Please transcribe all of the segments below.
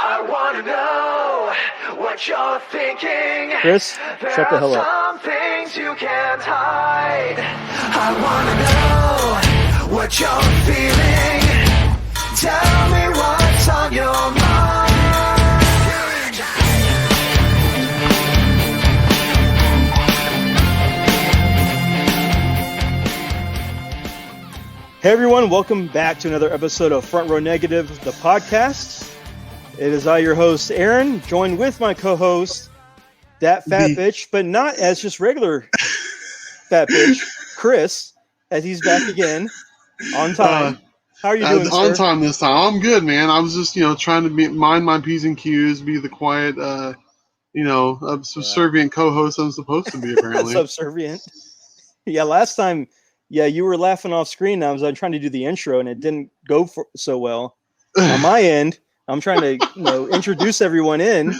I wanna know what you're thinking. Chris, shut the hell up. Some things you can't hide. I wanna know what you're feeling. Tell me what's on your mind. Hey everyone, welcome back to another episode of Front Row Negative, the podcast. It is I, your host, Aaron, joined with my co-host, that fat bitch, but not as just regular fat bitch, Chris, as he's back again, on time. How are you doing, on sir? time this time. I'm good, man. I was just, trying to mind my P's and Q's, be the quiet, subservient co-host I'm supposed to be, apparently. Subservient. Yeah, last time, you were laughing off screen. I was trying to do the intro, and it didn't go so well. On my end, I'm trying to, introduce everyone in,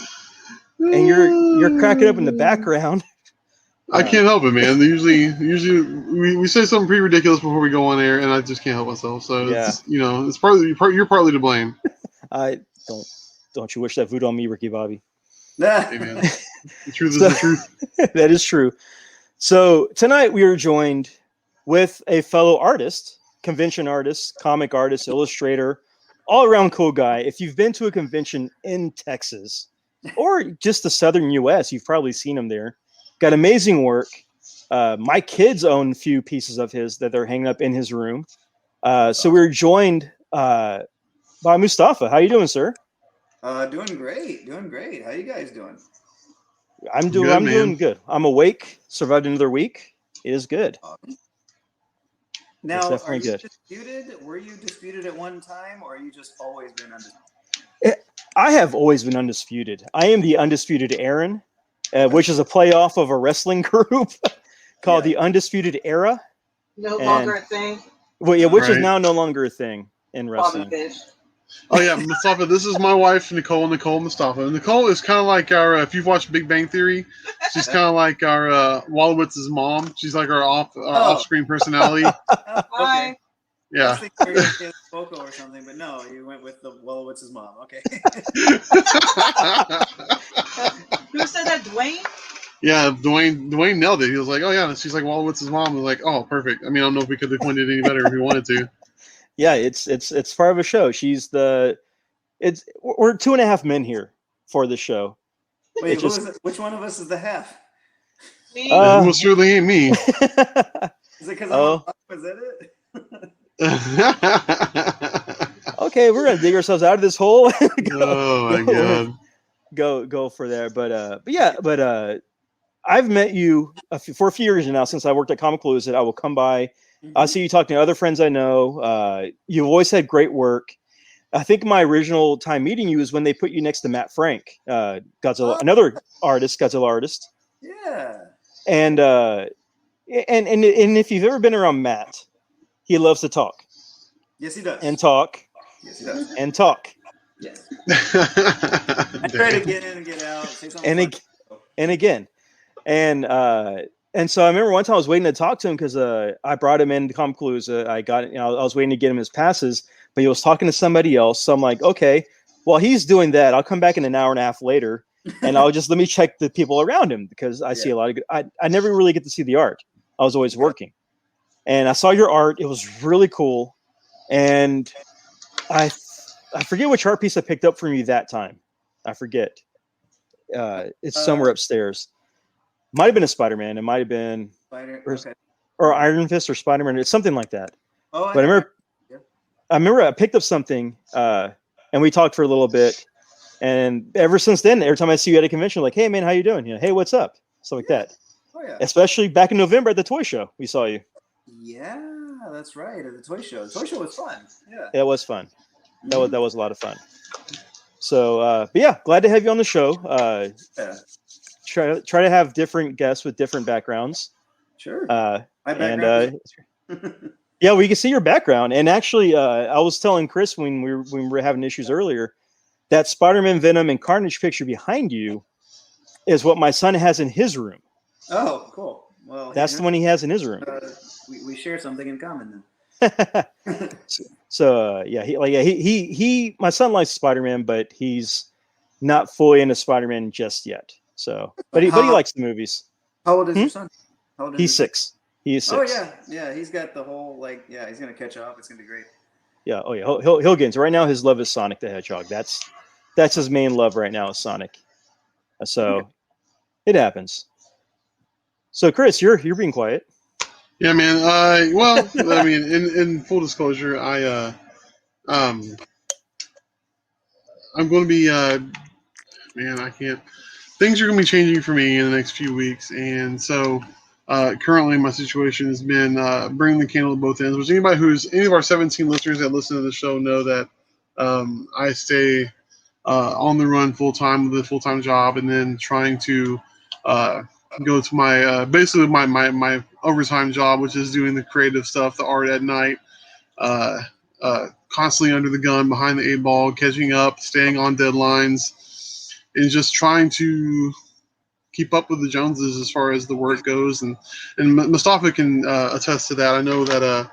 and you're cracking up in the background. I can't help it, man. Usually we say something pretty ridiculous before we go on air, and I just can't help myself. So it's, it's you're partly to blame. I don't you wish that voodoo on me, Ricky Bobby? Hey, man. The truth is the truth. That is true. So tonight we are joined with a fellow artist, convention artist, comic artist, illustrator, all-around cool guy. If you've been to a convention in Texas or just the southern U.S., you've probably seen him there. Got amazing work. My kids own a few pieces of his that they're hanging up in his room. So we're joined by Mostafa. How you doing, sir? Doing great. How you guys doing? I'm doing good. I'm awake. Survived another week. It is good. Now, are you good. disputed? Were you disputed at one time, or are you just always been undisputed? I have always been undisputed. I am the Undisputed Aaron, which is a playoff of a wrestling group called the Undisputed Era. No longer a thing. Well, yeah, which is now no longer a thing in wrestling. Oh yeah, Mustafa. This is my wife, Nicole Mustafa. Nicole is kind of like our. If you've watched Big Bang Theory, she's kind of like our Wolowitz's mom. She's like our off-screen personality. Hi. Yeah. I was thinking you were going to Foco or something, but no, you went with the Wolowitz's mom. Okay. Who said that, Dwayne? Yeah, Dwayne nailed it. He was like, "Oh yeah," she's like Wolowitz's mom. I was like, "Oh, perfect." I mean, I don't know if we could have coined it any better if we wanted to. Yeah, it's part of a show. We're 2.5 men here for the show. Wait, which one of us is the half? Me. Most surely ain't me. Is it because is that it? Okay, we're gonna dig ourselves out of this hole. Oh my god. Go for there. But I've met you for a few years now since I worked at Comic Palooza. I will come by. I see you talking to other friends I know. You've always had great work. I think my original time meeting you is when they put you next to Matt Frank, Godzilla, another artist, Godzilla artist. Yeah. And if you've ever been around Matt, he loves to talk. Yes, he does. And talk. Yes, he does. And talk. Yes. I try to get in and get out. Say something and again. And so I remember one time I was waiting to talk to him because I brought him into Comic Palooza. I was waiting to get him his passes, but he was talking to somebody else. So I'm like, okay, well, he's doing that. I'll come back in an hour and a half later, and let me check the people around him because I see a lot of good. I never really get to see the art. I was always working, and I saw your art. It was really cool, and I forget which art piece I picked up from you that time. I forget. It's somewhere upstairs. Might have been a Spider-Man. It might have been or Iron Fist or Spider-Man. It's something like that. Oh, but I remember I picked up something and we talked for a little bit. And ever since then, every time I see you at a convention, I'm like, hey man, how you doing? Hey, what's up? Stuff like that. Oh yeah. Especially back in November at the toy show, we saw you. Yeah, that's right. At the toy show. The toy show was fun. Yeah. It was fun. That was a lot of fun. So, but yeah, glad to have you on the show. Try to have different guests with different backgrounds. Sure. My background. Yeah, we can see your background. And actually, I was telling Chris when we were having issues earlier that Spider-Man, Venom, and Carnage picture behind you is what my son has in his room. Oh, cool. Well, that's the one he has in his room. We share something in common then. So yeah, my son likes Spider-Man, but he's not fully into Spider-Man just yet. So, but he likes the movies. How old is your son? How old is He's your son? 6. He is 6. Oh yeah. He's got the whole he's gonna catch up. It's gonna be great. Yeah. Oh yeah. He'll get into it. Right now. His love is Sonic the Hedgehog. That's his main love right now is Sonic. So it happens. So Chris, you're being quiet. Yeah, man. Well, I mean, in full disclosure, I'm going to be, man, I can't. Things are going to be changing for me in the next few weeks, and so currently my situation has been bringing the candle to both ends. Which any of our 17 listeners that listen to the show know that I stay on the run full time with a full time job, and then trying to go to my basically my overtime job, which is doing the creative stuff, the art at night, constantly under the gun, behind the 8 ball, catching up, staying on deadlines, and just trying to keep up with the Joneses as far as the work goes. And Mustafa can attest to that. I know that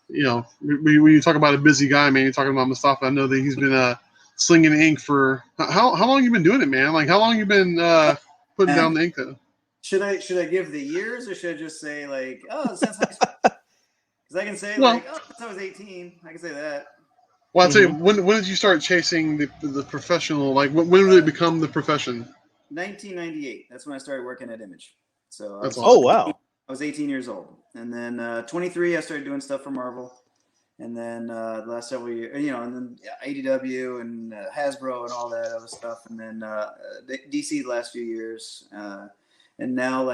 when you talk about a busy guy, man, you're talking about Mustafa. I know that he's been slinging ink for how long you been doing it, man? Like how long you been putting down the ink though? Should I give the years, or should I just say since high school? Because I can say since I was 18, I can say that. Well, I'd say when did you start chasing the professional? Like when did it become the profession? 1998. That's when I started working at Image. So wow. I was 18 years old, and then 23 I started doing stuff for Marvel, and then the last several years, and then ADW and Hasbro and all that other stuff, and then DC the last few years. And now,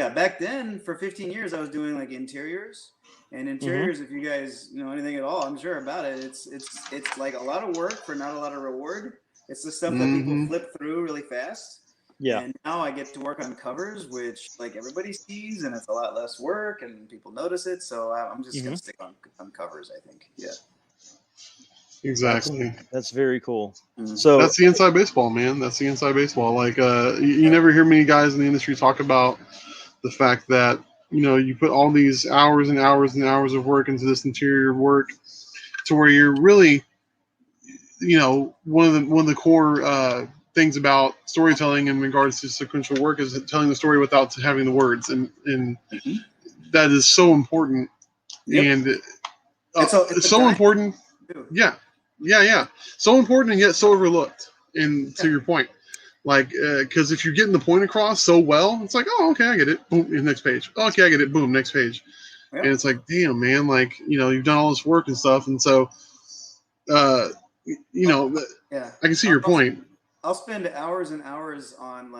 back then for 15 years, I was doing interiors. And interiors, if you guys know anything at all, I'm sure about it. It's like a lot of work for not a lot of reward. It's the stuff that people flip through really fast. Yeah. And now I get to work on covers, which everybody sees, and it's a lot less work, and people notice it. So I'm just gonna stick on covers, I think. Yeah. Exactly. That's very cool. So that's the inside baseball, man. That's the inside baseball. Like you never hear many guys in the industry talk about the fact that you put all these hours and hours and hours of work into this interior work, to where you're really, one of the core things about storytelling in regards to sequential work is telling the story without having the words, and that is so important. Yep. And it's so important. Yeah. So important and yet so overlooked. And to your point, because if you're getting the point across so well, it's like, oh, okay, I get it. Boom, next page. Oh, okay, I get it. Boom, next page. Yep. And it's like, damn, man, you've done all this work and stuff, and so, I can see your point. I'll spend hours and hours on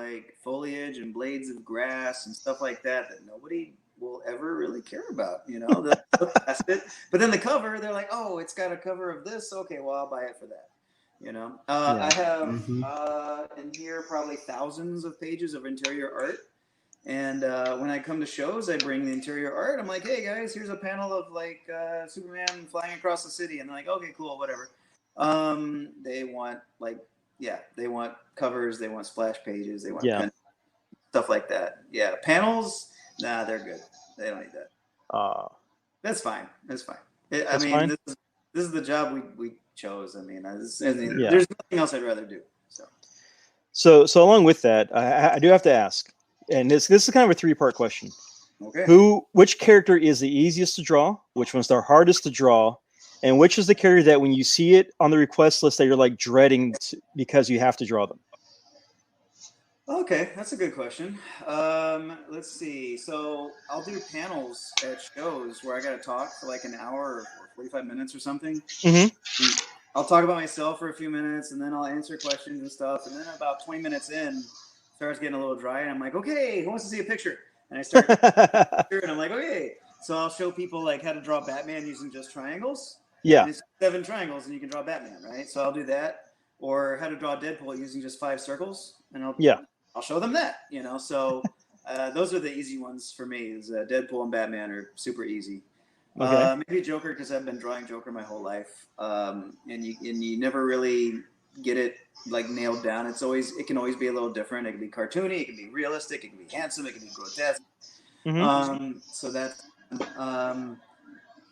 foliage and blades of grass and stuff like that nobody will ever really care about, that's it. But then the cover, they're like, oh, it's got a cover of this. Okay, well, I'll buy it for that. I have in here probably thousands of pages of interior art. And when I come to shows, I bring the interior art. I'm like, hey guys, here's a panel of Superman flying across the city. And they're like, okay, cool, whatever. They want they want covers, they want splash pages, they want pen, stuff like that. Yeah, panels, nah, they're good. They don't need that. That's fine. That's fine. This is the job we chose. There's nothing else I'd rather do. So along with that, I do have to ask, and this is kind of a 3-part question. Okay. Which character is the easiest to draw? Which one's the hardest to draw? And which is the character that when you see it on the request list that you're dreading because you have to draw them? Okay, that's a good question. Let's see. So I'll do panels at shows where I got to talk for an hour or 45 minutes or something. Mm-hmm. I'll talk about myself for a few minutes, and then I'll answer questions and stuff. And then about 20 minutes in, it starts getting a little dry, and I'm like, okay, who wants to see a picture? And I start, and I'm like, okay. So I'll show people how to draw Batman using just triangles. Yeah. And it's 7 triangles, and you can draw Batman, right? So I'll do that. Or how to draw Deadpool using just 5 circles, and I'll show them that, So those are the easy ones for me. Is Deadpool and Batman are super easy. Okay. Maybe Joker, because I've been drawing Joker my whole life, and you never really get it nailed down. It can always be a little different. It can be cartoony, it can be realistic, it can be handsome, it can be grotesque. Mm-hmm. So that's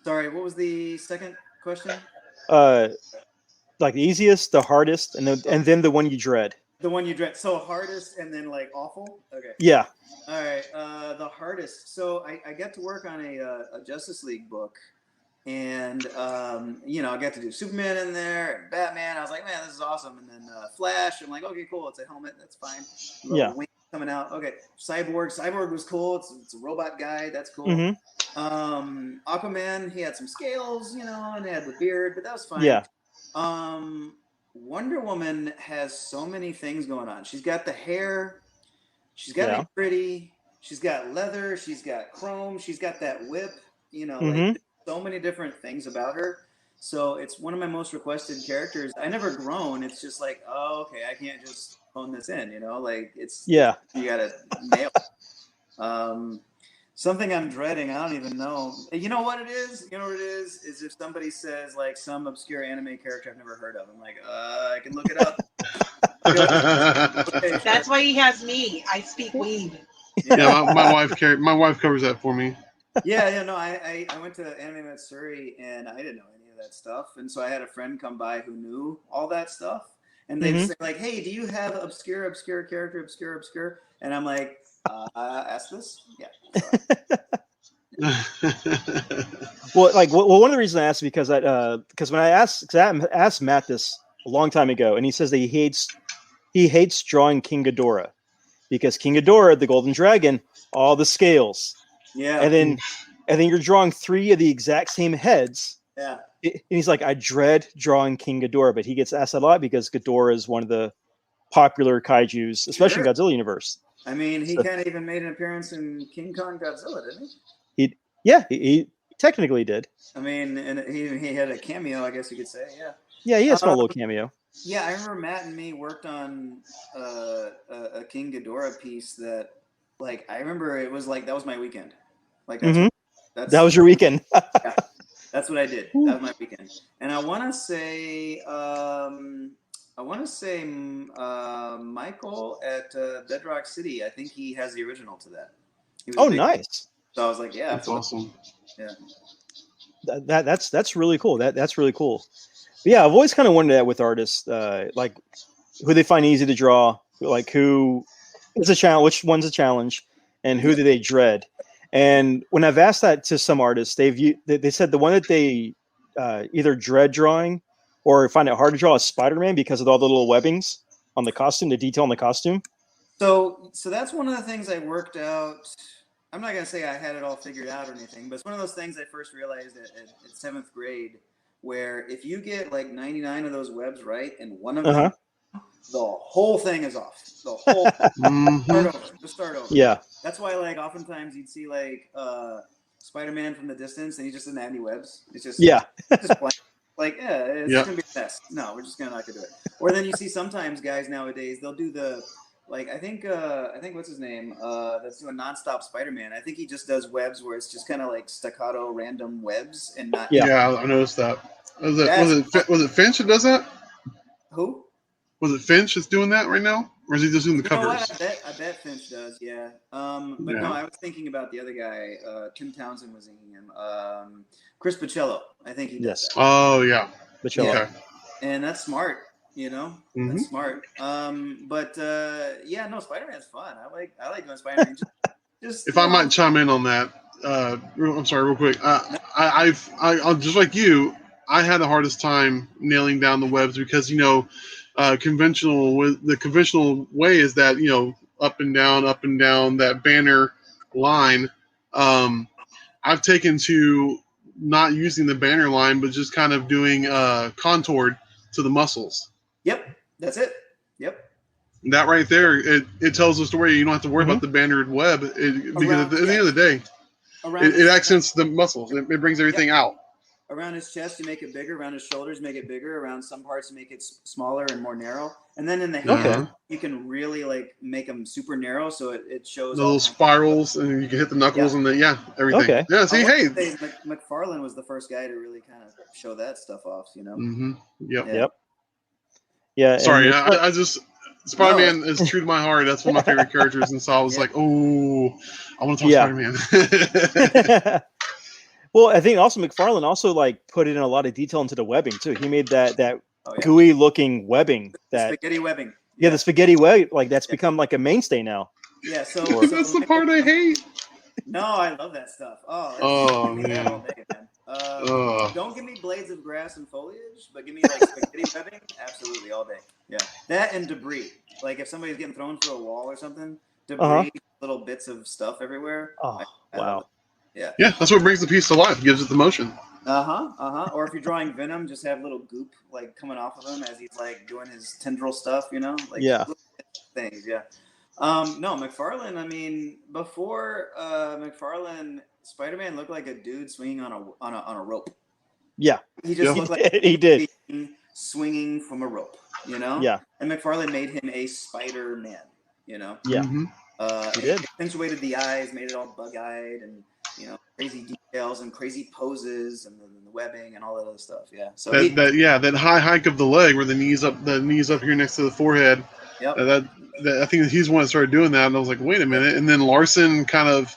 sorry. What was the second question? The easiest, the hardest, and then the one you dread. The one you dread. So hardest and then like awful. Okay. Yeah. All right. The hardest. So I got to work on a Justice League book, and I got to do Superman in there and Batman. I was like, man, this is awesome. And then Flash. I'm like, okay, cool. It's a helmet. That's fine. Yeah. Wing coming out. Okay. Cyborg was cool. It's a robot guy. That's cool. Aquaman. He had some scales, and he had the beard, but that was fine. Yeah. Wonder Woman has so many things going on. She's got the hair. She's got to be pretty. She's got leather. She's got chrome. She's got that whip. Like so many different things about her. So it's one of my most requested characters. I never grown. It's just like, oh, okay, I can't just phone this in. Like it's you gotta nail it. Something I'm dreading, I don't even know. You know what it is? Is if somebody says like some obscure anime character I've never heard of. I'm like, I can look it up. Okay, That's why he has me. I speak weeb. Yeah, my wife covers that for me. No, I went to Anime Matsuri and I didn't know any of that stuff. And so I had a friend come by who knew all that stuff. And they'd say like, hey, do you have obscure character, obscure? And I'm like, ask this? Yeah. Well, one of the reasons I asked because when I asked Matt this a long time ago, and he says that he hates drawing King Ghidorah because King Ghidorah, the Golden Dragon, all the scales. Yeah. And then you're drawing 3 of the exact same heads. Yeah. And he's like, I dread drawing King Ghidorah, but he gets asked a lot because Ghidorah is one of the popular kaijus, especially in Godzilla universe. I mean, he kind of even made an appearance in King Kong Godzilla, didn't he? He technically did. I mean, and he had a cameo, I guess you could say. Yeah. Yeah, he has a little cameo. Yeah, I remember Matt and me worked on a King Ghidorah piece that, like, I remember it was like that was my weekend. Like that was your weekend. Yeah, that's what I did. That was my weekend, and I want to say Michael at Bedrock City. I think he has the original to that. Nice. So I was like, yeah, that's awesome. Yeah, that's really cool. That's really cool. But yeah, I've always kind of wondered that with artists, like who they find easy to draw, like who is a challenge, which one's a challenge, and who do they dread. And when I've asked that to some artists, they said the one that they either dread drawing or find it hard to draw is Spider-Man because of all the little webbings on the costume, the detail on the costume. So that's one of the things I worked out. I'm not going to say I had it all figured out or anything, but it's one of those things I first realized at 7th grade, where if you get like 99 of those webs right and one of them, the whole thing is off. The whole start over. Yeah. That's why like oftentimes you'd see like Spider-Man from the distance and he just doesn't have any webs. It's just just blank. Like, it's gonna be a mess. No, we're just not gonna do it. Or then you see sometimes guys nowadays, they'll do the like I think what's his name? That's doing nonstop Spider-Man. I think he just does webs where it's just kind of like staccato random webs and not Yeah, I noticed that. Was it Finch that does that? Who? Was it Finch that's doing that right now? Or is he just doing the covers? I bet Finch does, yeah. No, I was thinking about the other guy. Tim Townsend was inking him. Chris Pacello. I think he does that. Oh, yeah. Pacello. Okay. And that's smart, That's smart. Spider-Man's fun. I like doing Spider-Man. Just if I might chime in on that, I'm sorry, real quick. I'll just like you, I had the hardest time nailing down the webs because the conventional way is that up and down that banner line. I've taken to not using the banner line, but just kind of doing contoured to the muscles. Yep, that's it. Yep. That right there, it tells the story. You don't have to worry about the bannered web because at the end of the day, it accents the muscles. It brings everything out. Around his chest, you make it bigger. Around his shoulders, make it bigger. Around some parts, you make it smaller and more narrow. And then in the hand, you can really like make them super narrow, so it shows the little spirals, and you can hit the knuckles and everything. Okay. Yeah. See, McFarlane was the first guy to really kind of show that stuff off. Mm-hmm. Yep. Yeah. Yeah. Sorry, I just Spider-Man is true to my heart. That's one of my favorite characters, and so I was like, oh, I want to talk Spider-Man. Well, I think also McFarlane also like put in a lot of detail into the webbing too. He made that gooey looking webbing, that spaghetti webbing. Yeah, the spaghetti way, like that's become like a mainstay now. Yeah, so That's the part I hate. No, I love that stuff. Oh, give me that all man. day, man. Ugh. Don't give me blades of grass and foliage, but give me like spaghetti webbing, absolutely all day. Yeah, that and debris. Like if somebody's getting thrown through a wall or something, debris, little bits of stuff everywhere. Oh, I wow. love it. Yeah. Yeah, that's what brings the piece to life. Gives it the motion. Or if you're drawing Venom, just have little goop like coming off of him as he's like doing his tendril stuff. You know, like Yeah. things. Yeah. No, McFarlane. I mean, before McFarlane, Spider-Man looked like a dude swinging on a rope. Yeah, He just Yeah. looked like he did. Swinging from a rope. You know. Yeah. And McFarlane made him a Spider-Man. You know. Yeah. Mhm. He did. Accentuated the eyes, made it all bug-eyed, and crazy details and crazy poses, and the webbing and all that other stuff. Yeah. So that high hike of the leg where the knees up here next to the forehead. Yep. I think he's the one that started doing that, and I was like, wait a minute. And then Larson kind of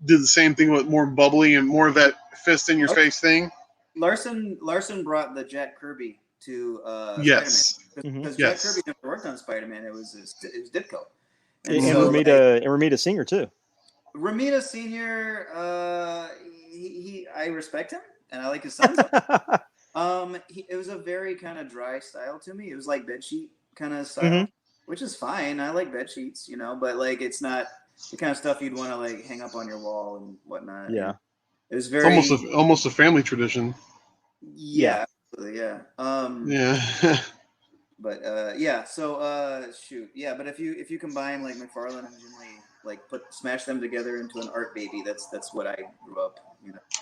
did the same thing with more bubbly and more of that fist in your face thing. Larson brought the Jack Kirby to Yes. Spider-Man because Yes. Jack Kirby never worked on Spider-Man. It was Ditko. And so, Ramita Singer too. Ramita Senior, I respect him and I like his sons. It was a very kind of dry style to me. It was like bedsheet kind of style, which is fine. I like bed sheets, but like it's not the kind of stuff you'd want to like hang up on your wall and whatnot. Yeah. And it was very almost a family tradition. Yeah, absolutely, yeah. Yeah. But yeah, so shoot, yeah. But if you combine like McFarlane and Jim Lee, like smash them together into an art baby, that's what I grew up,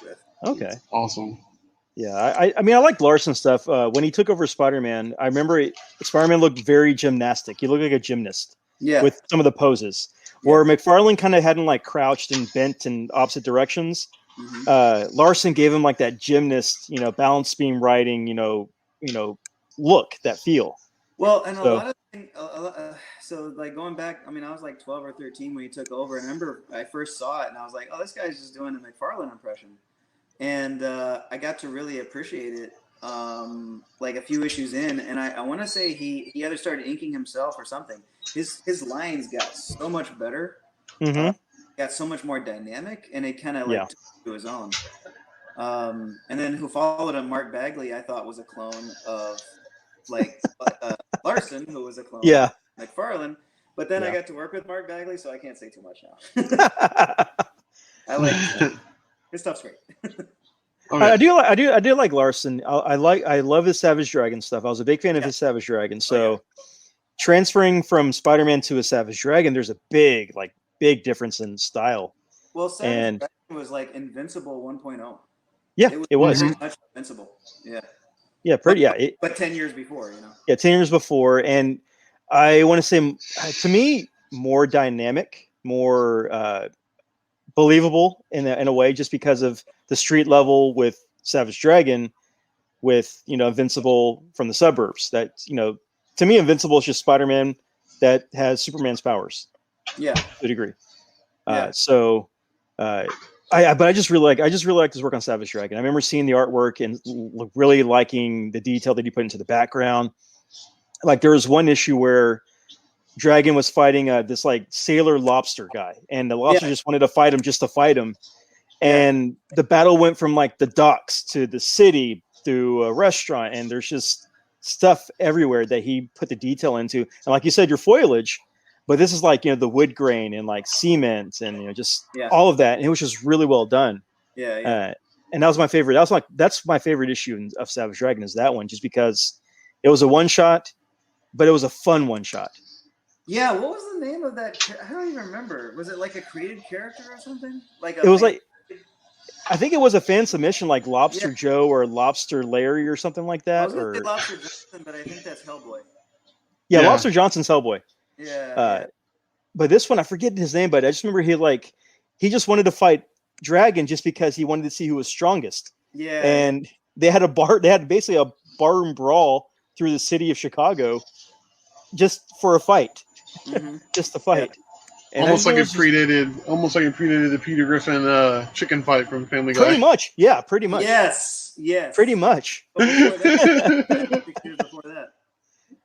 with. Okay. Awesome. Yeah, I mean, I like Larson stuff. When he took over Spider-Man, I remember Spider-Man looked very gymnastic. He looked like a gymnast. Yeah. With some of the poses, where McFarlane kind of hadn't like crouched and bent in opposite directions. Larson gave him like that gymnast, balance beam riding, look, that feel. Well, and a lot of things, so like going back, I mean, I was like 12 or 13 when he took over. And I remember I first saw it and I was like, oh, this guy's just doing a McFarlane impression. And I got to really appreciate it like a few issues in. And I want to say he either started inking himself or something. His lines got so much better, got so much more dynamic, and it kind of like took it to his own. And then who followed him, Mark Bagley, I thought was a clone of like Larson, who was a clone of McFarlane. But then I got to work with Mark Bagley, so I can't say too much now. I like his stuff's great. I do like Larson. I love his Savage Dragon stuff. I was a big fan of his Savage Dragon. So transferring from Spider-Man to a Savage Dragon, there's a big difference in style. Well, Savage Dragon was like Invincible 1.0. Yeah, it was very much Invincible. Yeah. Yeah, pretty. But 10 years before, Yeah, 10 years before, and I want to say, to me, more dynamic, more believable in a way, just because of the street level with Savage Dragon, with Invincible from the suburbs. That to me, Invincible is just Spider-Man that has Superman's powers. Yeah, to a degree. But I just really like his work on Savage Dragon. I remember seeing the artwork and really liking the detail that he put into the background. Like there was one issue where Dragon was fighting this like sailor lobster guy, and the lobster just wanted to fight him just to fight him. And the battle went from like the docks to the city through a restaurant, and there's just stuff everywhere that he put the detail into. And like you said, your foliage, but this is like the wood grain and like cement and just all of that, and it was just really well done. And that was my favorite. That's my favorite issue of Savage Dragon, is that one, just because it was a one shot, but it was a fun one shot. Yeah, what was the name of that? I don't even remember. Was it like a created character or something? I think it was a fan submission, like Lobster Joe or Lobster Larry or something like that. I was going to say Lobster Johnson, but I think that's Hellboy. Yeah, Lobster Johnson's Hellboy. Yeah. But this one, I forget his name, but I just remember he just wanted to fight Dragon just because he wanted to see who was strongest. Yeah. And they had basically a barroom brawl through the city of Chicago just for a fight. Just to fight. And almost like it predated the Peter Griffin chicken fight from Family Guy. Pretty much. Yeah, pretty much. Yes. Pretty much. Before that.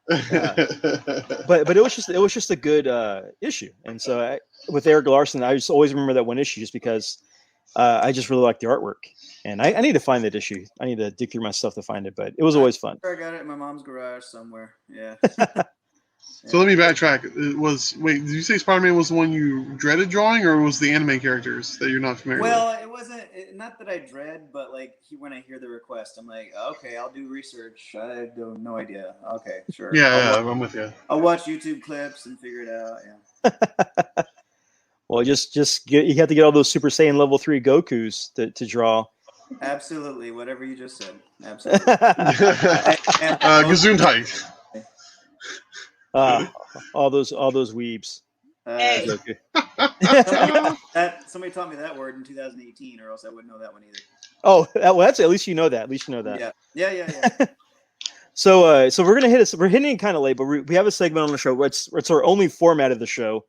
But it was just a good issue, and so with Eric Larson, I just always remember that one issue just because I just really like the artwork, and I need to find that issue. I need to dig through my stuff to find it, but it was always fun. I got it in my mom's garage somewhere. Yeah. So let me backtrack. Wait, did you say Spider-Man was the one you dreaded drawing, or was the anime characters that you're not familiar with? Well, it wasn't not that I dread, but like when I hear the request, I'm like, okay, I'll do research. I have no idea. Okay, sure. I'm with you. I'll watch YouTube clips and figure it out. Yeah. Well, you have to get all those Super Saiyan level 3 Gokus to draw. Absolutely, whatever you just said. Absolutely. Gesundheit. All those weebs. Hey. Somebody taught me that word in 2018, or else I wouldn't know that one either. Oh, well, that's at least you know that. At least you know that. Yeah. So we're gonna hit it. We're hitting it kind of late, but we have a segment on the show. It's our only format of the show.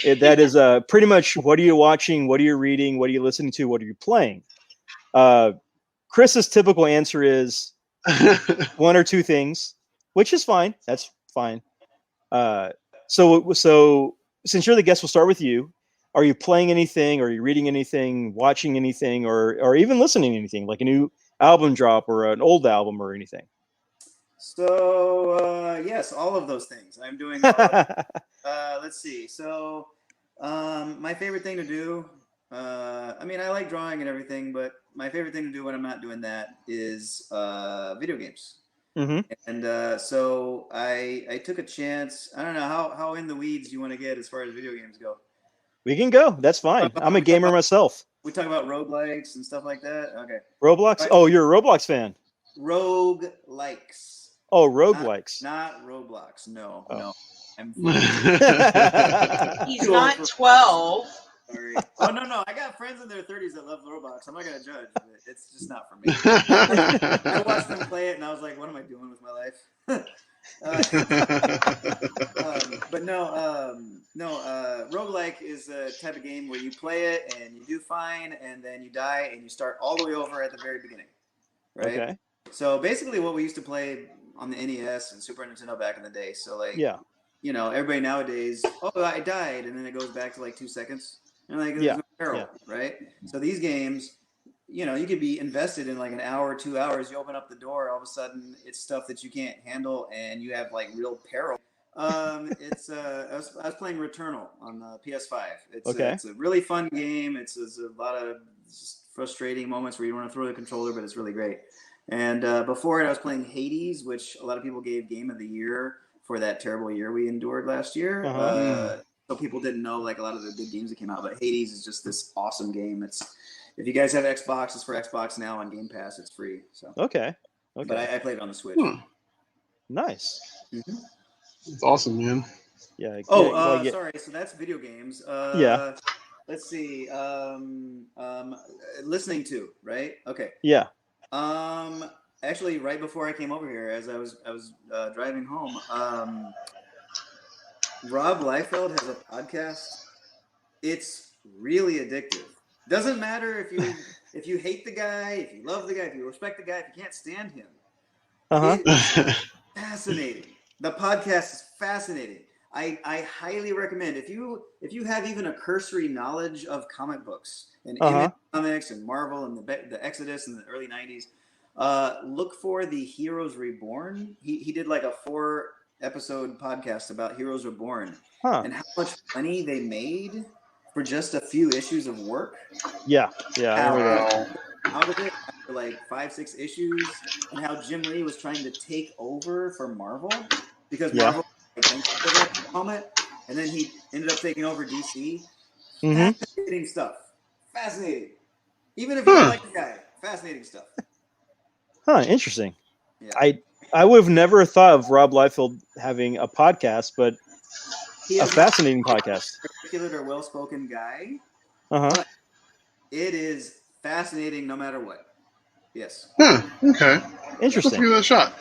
That is pretty much what are you watching, what are you reading, what are you listening to, what are you playing. Chris's typical answer is one or two things, which is fine. That's fine. So since you're the guest, we'll start with you. Are you playing anything? Are you reading anything? Watching anything? Or even listening to anything, like a new album drop or an old album or anything? So yes, all of those things. I'm doing. Let's see. So my favorite thing to do. I mean, I like drawing and everything, but my favorite thing to do when I'm not doing that is video games. Mm-hmm. And so I took a chance. I don't know how in the weeds you want to get as far as video games go. We can go. That's fine. I'm a gamer myself. We talk about roguelikes and stuff like that. Okay. Roblox? Right. Oh, you're a Roblox fan. Roguelikes. Oh, roguelikes. Not Roblox. No. I'm He's not 12. Sorry. Oh, no. I got friends in their 30s that love Roblox. I'm not going to judge, but it's just not for me. I watched them play it, and I was like, what am I doing with my life? But no, roguelike is a type of game where you play it, and you do fine, and then you die, and you start all the way over at the very beginning. Right? Okay. So basically what we used to play on the NES and Super Nintendo back in the day. So like, everybody nowadays, I died, and then it goes back to like 2 seconds. And like, there's no peril, right? So these games, you could be invested in like an hour, 2 hours. You open up the door, all of a sudden it's stuff that you can't handle, and you have like real peril. I was playing Returnal on the PS5. It's a really fun game. It's a lot of just frustrating moments where you want to throw the controller, but it's really great. And before it, I was playing Hades, which a lot of people gave Game of the Year for that terrible year we endured last year. So people didn't know like a lot of the big games that came out, but Hades is just this awesome game. If you guys have Xbox, it's for Xbox now on Game Pass. It's free. So okay. But I played it on the Switch. Nice. Mm-hmm. It's awesome, man. Yeah. Sorry. So that's video games. Let's see. Listening to, right? Okay. Yeah. Actually, right before I came over here, as I was driving home, Rob Liefeld has a podcast. It's really addictive. Doesn't matter if you hate the guy, if you love the guy, if you respect the guy, if you can't stand him. It's fascinating. The podcast is fascinating. I highly recommend if you have even a cursory knowledge of comic books and Image Comics and Marvel and the Exodus in the early 90s, look for the Heroes Reborn. He did like a 4-episode podcast about Heroes Reborn and how much money they made for just a few issues of work. Yeah. Out of it after like 5-6 issues, and how Jim Lee was trying to take over for Marvel because Marvel at the moment, and then he ended up taking over DC. Fascinating stuff. Fascinating. Even if you don't like the guy, fascinating stuff. Interesting. Yeah. I would have never thought of Rob Liefeld having a podcast, but a fascinating podcast. Articulate or well-spoken guy. But it is fascinating no matter what. Yes. Okay. Interesting. Let's give it a shot.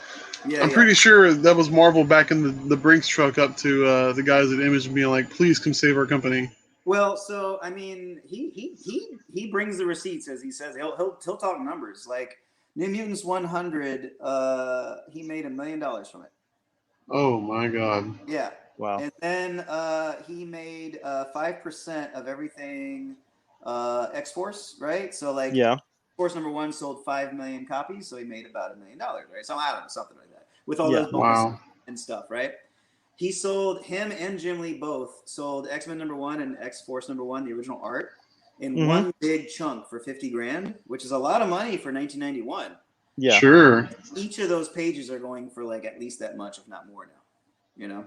Yeah, I'm pretty sure that was Marvel back in the Brinks truck up to the guys at Image being like, please come save our company. Well, so I mean, he brings the receipts, as he says. He'll talk numbers. Like New Mutants 100, he made $1 million from it. Oh my god. Yeah. Wow. And then he made 5% of everything X-Force, right? So like Yeah. Force #1 sold 5 million copies, so he made about $1 million, right? So I don't know, something like that. With all Yeah. those bonuses Wow. and stuff, right? Him and Jim Lee both sold X-Men #1 and X-Force #1, the original art, in one big chunk for 50 grand, which is a lot of money for 1991. Yeah. Sure. Each of those pages are going for like at least that much, if not more now. You know?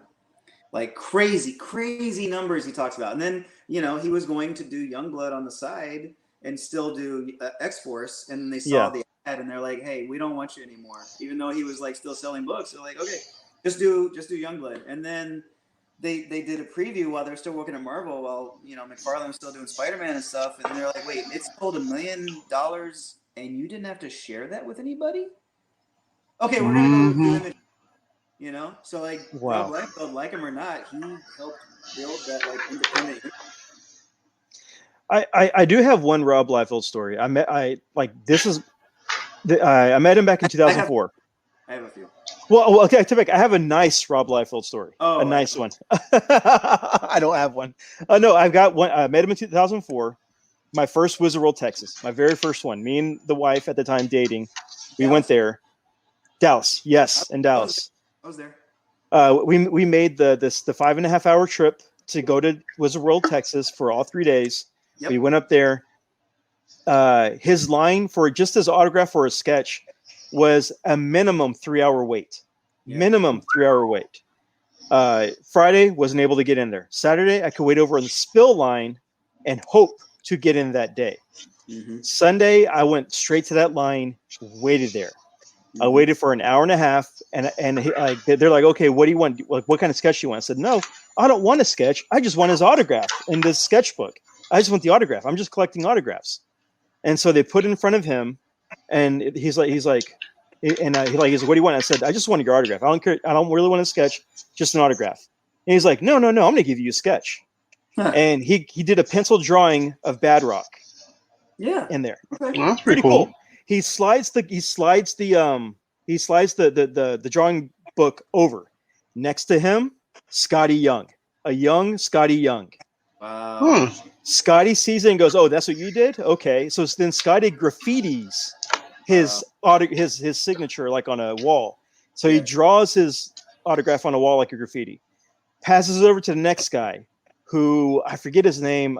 Like crazy numbers he talks about. And then, he was going to do Youngblood on the side and still do X-Force. And they saw the ad and they're like, hey, we don't want you anymore. Even though he was like still selling books. They're like, okay, just do Youngblood. And then they did a preview while they're still working at Marvel while, McFarlane was still doing Spider-Man and stuff. And they're like, wait, it's sold $1 million and you didn't have to share that with anybody? Okay, we're going to go do Image. So like Wow. Rob Liefeld, like him or not, he helped build that like independent. I do have one Rob Liefeld story. I met him back in 2004. I have a few. Well, okay, Tibek, I have a nice Rob Liefeld story. Oh, a nice one. I don't have one. No, I've got one. I met him in 2004. My first Wizard World, Texas. My very first one. Me and the wife at the time dating. We went there. Dallas, yes, in Dallas. I was there. We made the 5.5 hour trip to go to Wizard World, Texas for all 3 days. Yep. We went up there. His line for just his autograph or a sketch was a minimum 3 hour wait. Yeah. Minimum 3 hour wait. Friday wasn't able to get in there. Saturday I could wait over in the spill line and hope to get in that day. Mm-hmm. Sunday I went straight to that line, waited there. I waited for an hour and a half, and they're like, okay, what do you want? Like, what kind of sketch do you want? I said, no, I don't want a sketch. I just want his autograph in this sketchbook. I just want the autograph. I'm just collecting autographs. And so they put it in front of him, and he's like, what do you want? I said, I just want your autograph. I don't care. I don't really want a sketch, just an autograph. And he's like, no, I'm going to give you a sketch. Huh. And he did a pencil drawing of Badrock. Yeah. In there. Okay. Well, that's pretty cool. He slides the drawing book over. Next to him, Scotty Young, a young Scotty Young. Wow. Huh. Scotty sees it and goes, "Oh, that's what you did? Okay." So then Scotty graffitis his signature like on a wall. So he draws his autograph on a wall like a graffiti. Passes it over to the next guy, who I forget his name.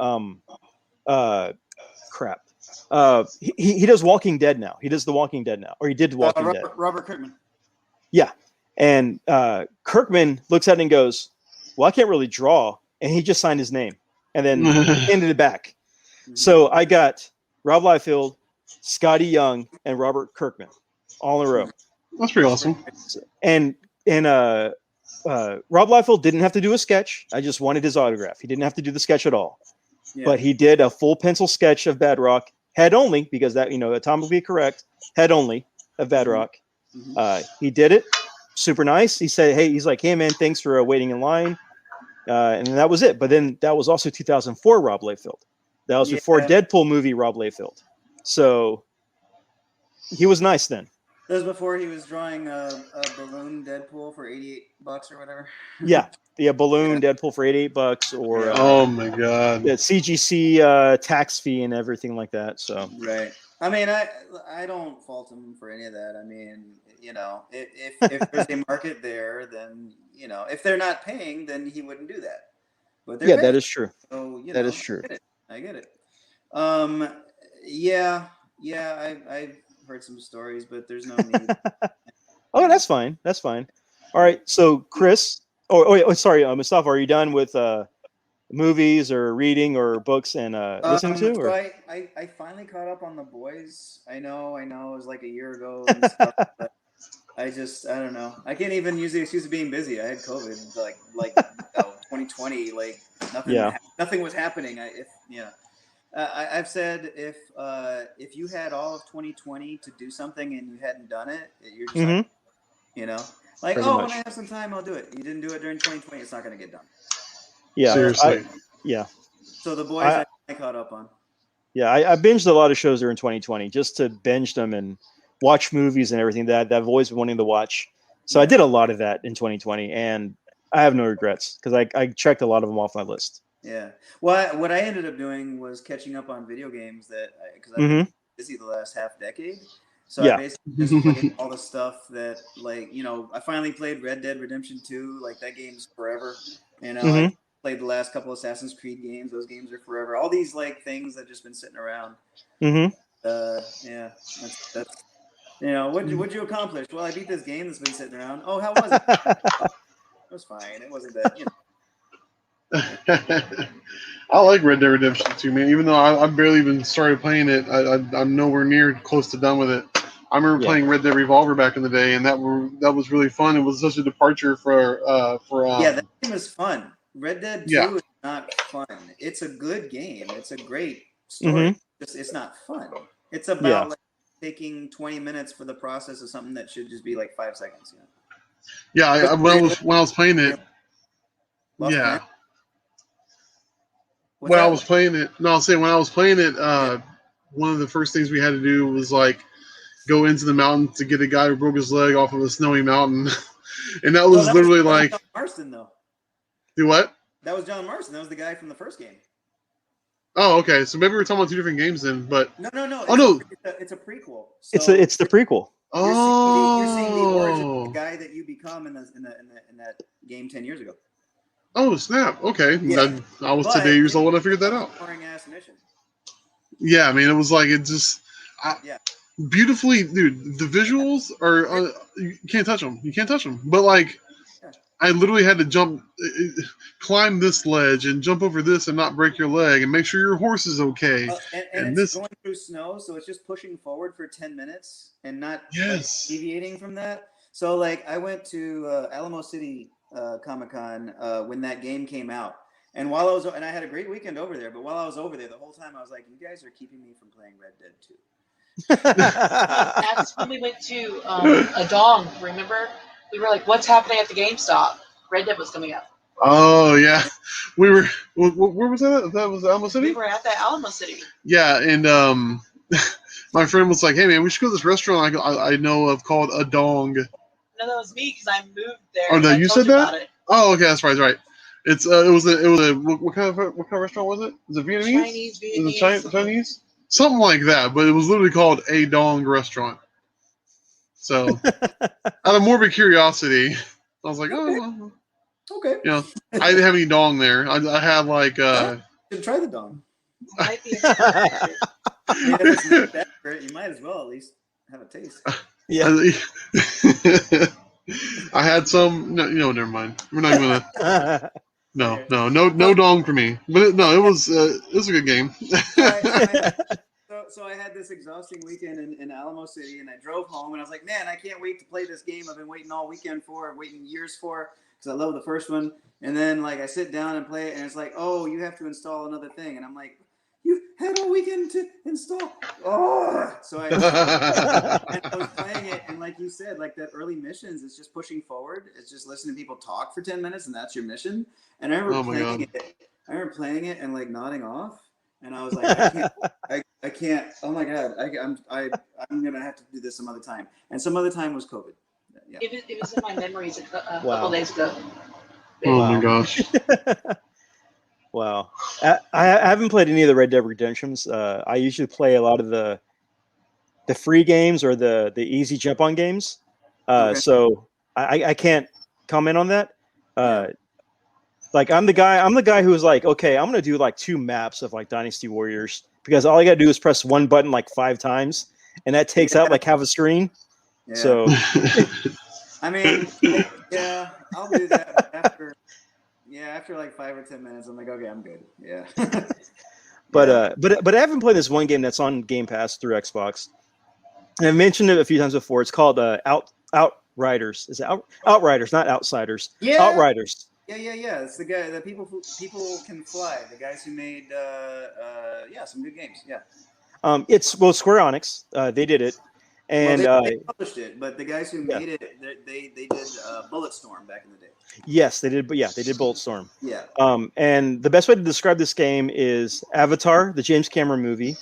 Crap. He does Walking Dead now. He does The Walking Dead now, or he did Walking Dead. Robert Kirkman. Yeah, and Kirkman looks at it and goes, "Well, I can't really draw," and he just signed his name and then handed it back. Mm-hmm. So I got Rob Liefeld, Scotty Young, and Robert Kirkman all in a row. That's pretty awesome. And Rob Liefeld didn't have to do a sketch. I just wanted his autograph. He didn't have to do the sketch at all. Yeah. But he did a full pencil sketch of Badrock, head only, because that, Tom will be correct, head only of Badrock. Mm-hmm. He did it. Super nice. He said, he's like, hey, man, thanks for waiting in line. And that was it. But then that was also 2004 Rob Liefeld. That was before Deadpool movie Rob Liefeld. So he was nice then. That was before he was drawing a balloon Deadpool for $88 or whatever. Yeah. The balloon Deadpool for $88 or oh my god, the CGC tax fee and everything like that. So right. I mean, I don't fault him for any of that. I mean, if there's a market there, then if they're not paying, then he wouldn't do that. But yeah, that is true. So that is true. I get it. I've heard some stories, but there's no need. Oh, that's fine. That's fine. All right. So, Chris. Sorry, Mostafa. Are you done with movies or reading or books and listening to? Or? So I finally caught up on The Boys. I know. It was like a year ago and stuff. But I don't know. I can't even use the excuse of being busy. I had COVID, like 2020. Like nothing was happening. I've said if you had all of 2020 to do something and you hadn't done it, you're just like, Pretty much. When I have some time, I'll do it. You didn't do it during 2020, it's not going to get done. Yeah, seriously. So The Boys I caught up on. Yeah, I binged a lot of shows during 2020 just to binge them and watch movies and everything that I've always been wanting to watch. So I did a lot of that in 2020, and I have no regrets because I checked a lot of them off my list. Yeah. Well, what I ended up doing was catching up on video games because I've Mm-hmm. been busy the last half decade. So Yeah. I basically just played all the stuff that, like, I finally played Red Dead Redemption 2. Like, that game's forever. I Mm-hmm. played the last couple Assassin's Creed games. Those games are forever. All these, like, things that have just been sitting around. Mm-hmm. Yeah. That's what'd you accomplish? Well, I beat this game that's been sitting around. Oh, how was it? It was fine. It wasn't that, I like Red Dead Redemption 2, man. Even though I barely even started playing it, I'm nowhere near close to done with it. I remember playing Red Dead Revolver back in the day, and that was really fun. It was such a departure for that game is fun. Red Dead 2 Yeah. is not fun. It's a good game. It's a great story. Mm-hmm. It's not fun. It's about like taking 20 minutes for the process of something that should just be like 5 seconds. Yeah, when I was playing it, Lost yeah. Command? What's When I that? was playing it, no, I'll say when I was playing it, one of the first things we had to do was like go into the mountain to get a guy who broke his leg off of a snowy mountain, and that was literally like John Marston, though. Do what? That was John Marston. That was the guy from the first game. Oh, okay. So maybe we're talking about two different games then. But No. Oh no, It's a prequel. So It's the prequel. You're seeing the origin of the guy that you become in that game 10 years ago. Oh snap! Okay, Yeah. I was 10 years old when I figured that out. Boring ass mission. Yeah, I mean, it was like it just beautifully, dude. The visuals are you can't touch them. You can't touch them. But like, I literally had to climb this ledge and jump over this and not break your leg and make sure your horse is okay. And it's going through snow, so it's just pushing forward for 10 minutes and not deviating from that. So like, I went to Alamo City Comic-Con when that game came out, and I had a great weekend over there. But while I was over there, the whole time I was like, "You guys are keeping me from playing Red Dead 2." That's when we went to a dong. Remember, we were like, "What's happening at the GameStop?" Red Dead was coming up. Oh yeah, we were. Where was that? That was Alamo City. We were at that Alamo City. Yeah, and my friend was like, "Hey man, we should go to this restaurant I know of called A Dong." No, that was me because I moved there. Oh no, you said that? About it. Oh, okay, that's right. It's it was a what kind of restaurant was it? Was it Vietnamese? Vietnamese. Chinese? Something like that, but it was literally called A Dong Restaurant. So, out of morbid curiosity, I was like, oh, okay. You know, I didn't have any dong there. I had like You try the dong. Might be If it's not that great, you might as well at least have a taste. Yeah. I had some. No, never mind. We're not gonna. No dong for me. But it was a good game. So I had this exhausting weekend in Alamo City, and I drove home, and I was like, man, I can't wait to play this game I've been waiting all weekend for, waiting years for, because I love the first one. And then like I sit down and play it, and it's like, oh, you have to install another thing, and I'm like, you had all weekend to install. Oh, so I was playing it, and like you said, like that early missions, it's just pushing forward. It's just listening to people talk for 10 minutes, and that's your mission. And I remember playing it and like nodding off, and I was like, I can't. Oh my god, I'm gonna have to do this some other time. And some other time was COVID. Yeah. It was in my memories a couple days ago. Oh my gosh. Wow. I haven't played any of the Red Dead Redemptions. I usually play a lot of the free games or the easy jump on games. So I can't comment on that. Like I'm the guy who was like, okay, I'm gonna do like 2 maps of like Dynasty Warriors because all I gotta do is press one button like 5 times, and that takes out like half a screen. Yeah. So I mean, yeah, I'll do that after like 5 or 10 minutes, I'm like, okay, I'm good. Yeah. But I haven't played this one game that's on Game Pass through Xbox. And I've mentioned it a few times before. It's called Outriders. Is it Outriders, not Outsiders? Yeah. Outriders. Yeah. It's the guy that people can fly. The guys who made some good games. Yeah. It's Square Enix. They did it. And they published it, but the guys who made it, they did Bulletstorm back in the day. Yes, they did. But yeah, they did Bulletstorm. Yeah. And the best way to describe this game is Avatar, the James Cameron movie,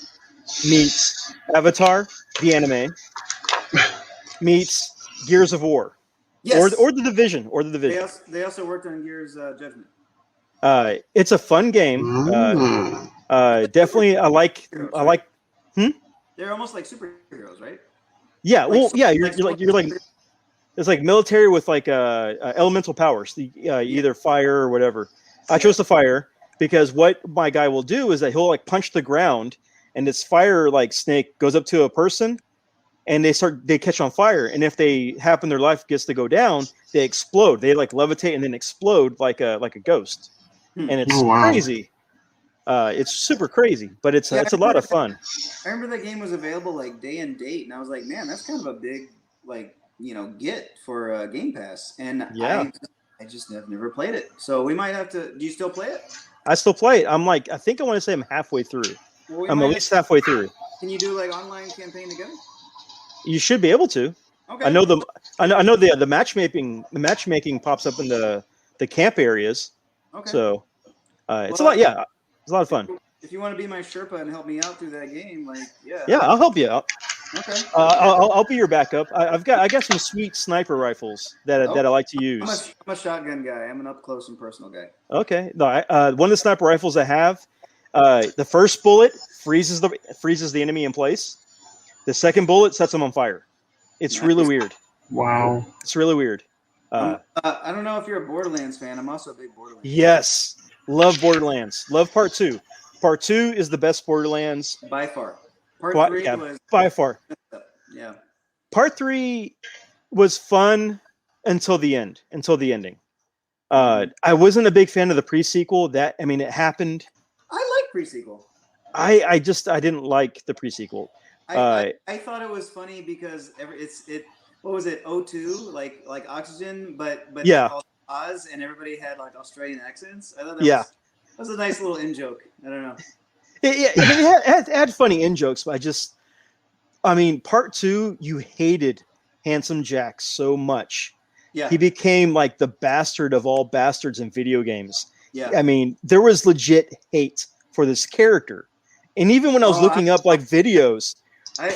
meets Avatar, the anime, meets Gears of War. Yes. or the Division, They also worked on Gears Judgment. It's a fun game. Definitely, I like. They're almost like superheroes, right? Yeah, well, yeah, you're superheroes. like it's like military with like elemental powers, either fire or whatever. I chose the fire because what my guy will do is that he'll like punch the ground, and this fire like snake goes up to a person, and they catch on fire, and if they happen their life gets to go down, they explode. They like levitate and then explode like a ghost, and it's crazy. It's super crazy, but it's a lot of fun. I remember that game was available like day and date, and I was like, man, that's kind of a big get for Game Pass. And I just have never played it, so we might have to. Do you still play it? I still play it. I think I want to say I'm halfway through. Well, I'm at least halfway through. Can you do like online campaign together? You should be able to. Okay. I know the matchmaking. The matchmaking pops up in the camp areas. Okay. So it's a lot. Yeah, it's a lot of fun. If you want to be my Sherpa and help me out through that game, yeah, I'll help you out. Okay. I'll be your backup. I got some sweet sniper rifles that I like to use. I'm a shotgun guy. I'm an up close and personal guy. Okay. No, one of the sniper rifles I have, the first bullet freezes the enemy in place. The second bullet sets them on fire. It's really weird. Wow. It's really weird. I don't know if you're a Borderlands fan. I'm also a big Borderlands fan. Yes. Love Borderlands. Love Part 2. Part 2 is the best Borderlands. By far. Part 3 was... By far. Yeah. Part 3 was fun until the ending. I wasn't a big fan of the pre-sequel. It happened. I like pre-sequel. I didn't like the pre-sequel. I thought it was funny because what was it, O2, like oxygen, but yeah, Oz, and everybody had like Australian accents. I thought that was a nice little in joke. I don't know. It had funny in jokes, but Part 2, you hated Handsome Jack so much. Yeah, he became like the bastard of all bastards in video games. Yeah, there was legit hate for this character, and even when I was looking up like videos.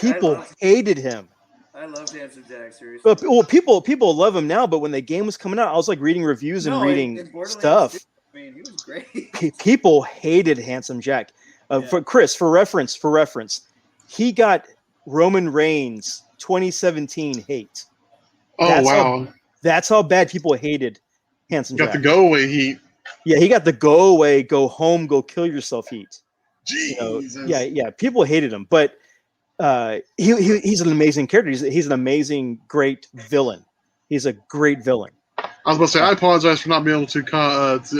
People hated him. I loved Handsome Jack, seriously. Well, people love him now, but when the game was coming out, I was like reading reviews and reading stuff. He was great. People hated Handsome Jack. For reference, he got Roman Reigns 2017 hate. That's how bad people hated Handsome Jack. Got the go away heat. Yeah, he got the go away, go home, go kill yourself heat. Jesus. People hated him, but. He's an amazing character. He's an amazing, great villain. He's a great villain. I was about to say, I apologize for not being able to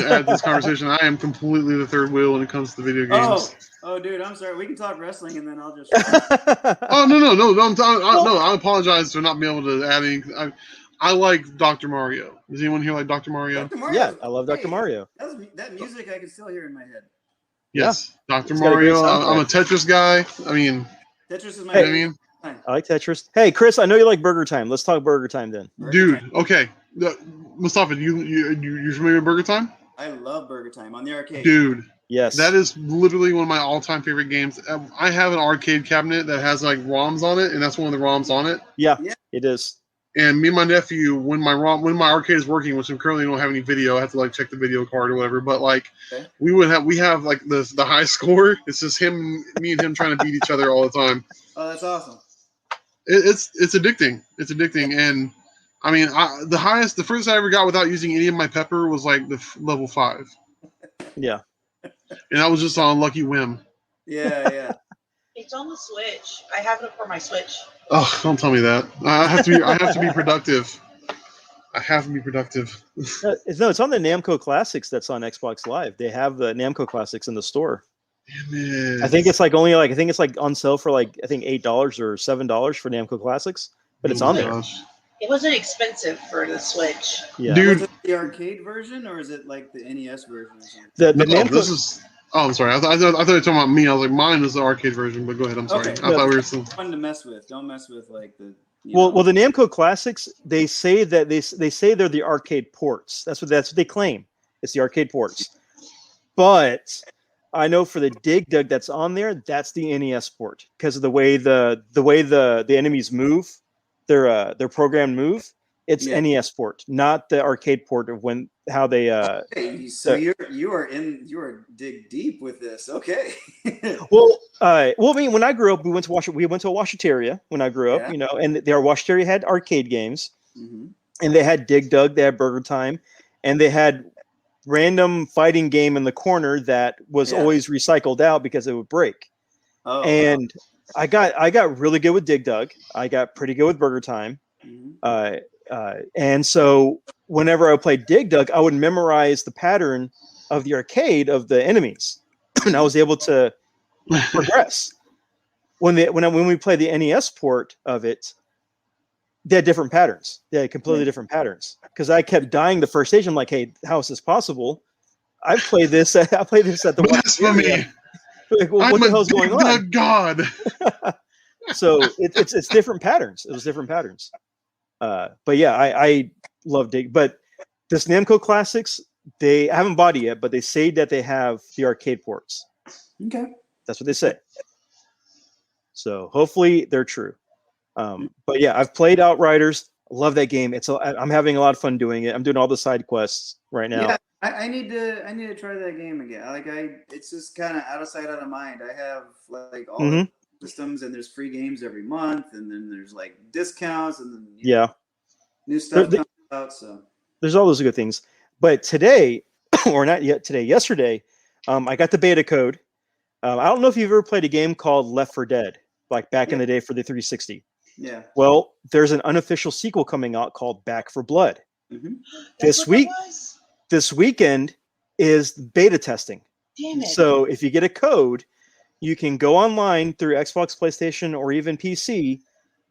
add this conversation. I am completely the third wheel when it comes to the video games. Oh, dude, I'm sorry. We can talk wrestling, and then I'll just. No. I apologize for not being able to add any. I like Dr. Mario. Does anyone here like Dr. Mario? Yeah, I love Dr. Mario. That music I can still hear in my head. Yes, Dr. Mario. I'm a Tetris guy. Tetris is my favorite. I like Tetris. Hey, Chris, I know you like Burger Time. Let's talk Burger Time then. Okay. Mustafa, you familiar with Burger Time? I love Burger Time on the arcade. Dude. Yes. That is literally one of my all-time favorite games. I have an arcade cabinet that has like ROMs on it, and that's one of the ROMs on it. Yeah, it is. And me and my nephew, when my arcade is working, which I currently don't have any video, I have to like check the video card or whatever. But like, we have like the high score. It's just me and him trying to beat each other all the time. Oh, that's awesome. It's addicting. It's addicting, and the furthest I ever got without using any of my pepper was like the level 5. Yeah, and that was just on lucky whim. Yeah. It's on the Switch. I have it for my Switch. Oh, don't tell me that. I have to be productive. I have to be productive. No, it's on the Namco Classics that's on Xbox Live. They have the Namco Classics in the store. Damn it. I think it's like on sale for like $8 or $7 for Namco Classics, but it's on there. It wasn't expensive for the Switch. Yeah. Dude, was it the arcade version or is it like the NES version or something? The Namco. I'm sorry. I thought you were talking about me. I was like, mine is the arcade version, but go ahead. I'm sorry. Okay. I thought we were still fun to mess with. Don't mess with like the. Well, the Namco Classics, they say that they say they're the arcade ports. That's what they claim. It's the arcade ports. But I know for the Dig Dug that's on there, that's the NES port because of the way the enemies move, their programmed move. It's Yeah. NES port, not the arcade port of how they. Okay, so you are dig deep with this. Okay. Well, I mean, when I grew up, we went to a washateria when I grew up, Yeah. you know, and their washateria had arcade games, Mhm. and they had Dig Dug, they had Burger Time, and they had random fighting game in the corner that was Yeah. always recycled out because it would break. Oh, And I got really good with Dig Dug. I got pretty good with Burger Time. wow. And so whenever I played Dig Dug, I would memorize the pattern of the arcade of the enemies, and I was able to progress. When we played the NES port of it, they had different patterns. They had completely different patterns because I kept dying the first stage. I'm like, hey, how is this possible? I played this at the Blasphemy! like, well, what I'm the a hell's going Dig on? Dug god. So it's different patterns. It was different patterns. But yeah, I love Dig. But this Namco Classics, they haven't bought it yet, but they say that they have the arcade ports. Okay. That's what they say. So hopefully they're true. But yeah, I've played Outriders. I love that game. I'm having a lot of fun doing it. I'm doing all the side quests right now. Yeah, I need to try that game again. It's just kind of out of sight, out of mind. I have like all the systems, and there's free games every month, and then there's like discounts, and then new stuff comes out. So there's all those good things. But today, or not yet today, yesterday, I got the beta code. I don't know if you've ever played a game called Left 4 Dead, like back in the day for the 360. Yeah. Well, there's an unofficial sequel coming out called Back 4 Blood. Mm-hmm. This weekend is beta testing. Damn it. So if you get a code, you can go online through Xbox, PlayStation, or even PC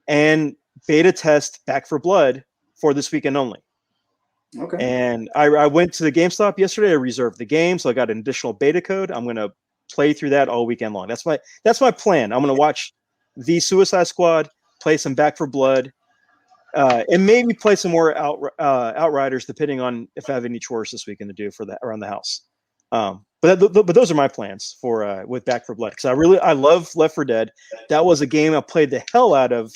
and beta test Back 4 Blood for this weekend only. Okay. And I went to the GameStop yesterday. I reserved the game, so I got an additional beta code. I'm going to play through that all weekend long. That's my plan. I'm going to watch the Suicide Squad, play some Back 4 Blood, and maybe play some more Outriders, depending on if I have any chores this weekend to do for that around the house. But those are my plans for with Back 4 Blood, because I love Left 4 Dead. That was a game I played the hell out of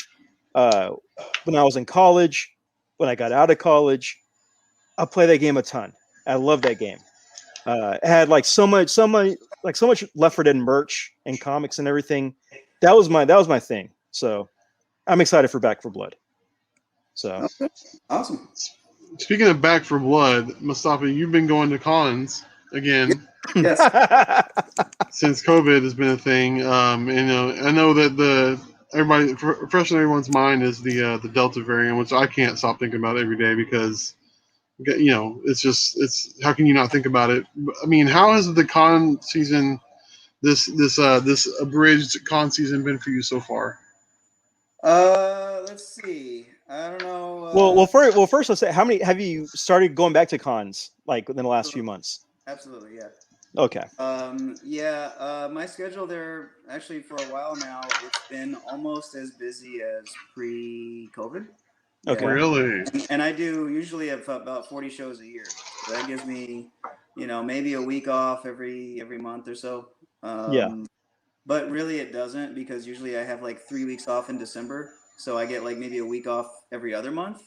when I was in college. When I got out of college, I play that game a ton. I love that game. It had like so much Left 4 Dead merch and comics and everything. That was my thing. So I'm excited for Back 4 Blood. So awesome. Speaking of Back 4 Blood, Mostafa, you've been going to cons again. Yes. Since COVID has been a thing. I know that fresh in everyone's mind is the Delta variant, which I can't stop thinking about every day because it's how can you not think about it? I mean, how has the con season, this abridged con season, been for you so far? Let's see. I don't know. Well, first let's say, how many have you started going back to cons like within the last few months? Absolutely, yeah. Okay. My schedule there, actually for a while now, it's been almost as busy as pre-COVID. Okay. Really? And I do usually have about 40 shows a year. So that gives me, maybe a week off every month or so. But really it doesn't, because usually I have like 3 weeks off in December. So I get like maybe a week off every other month.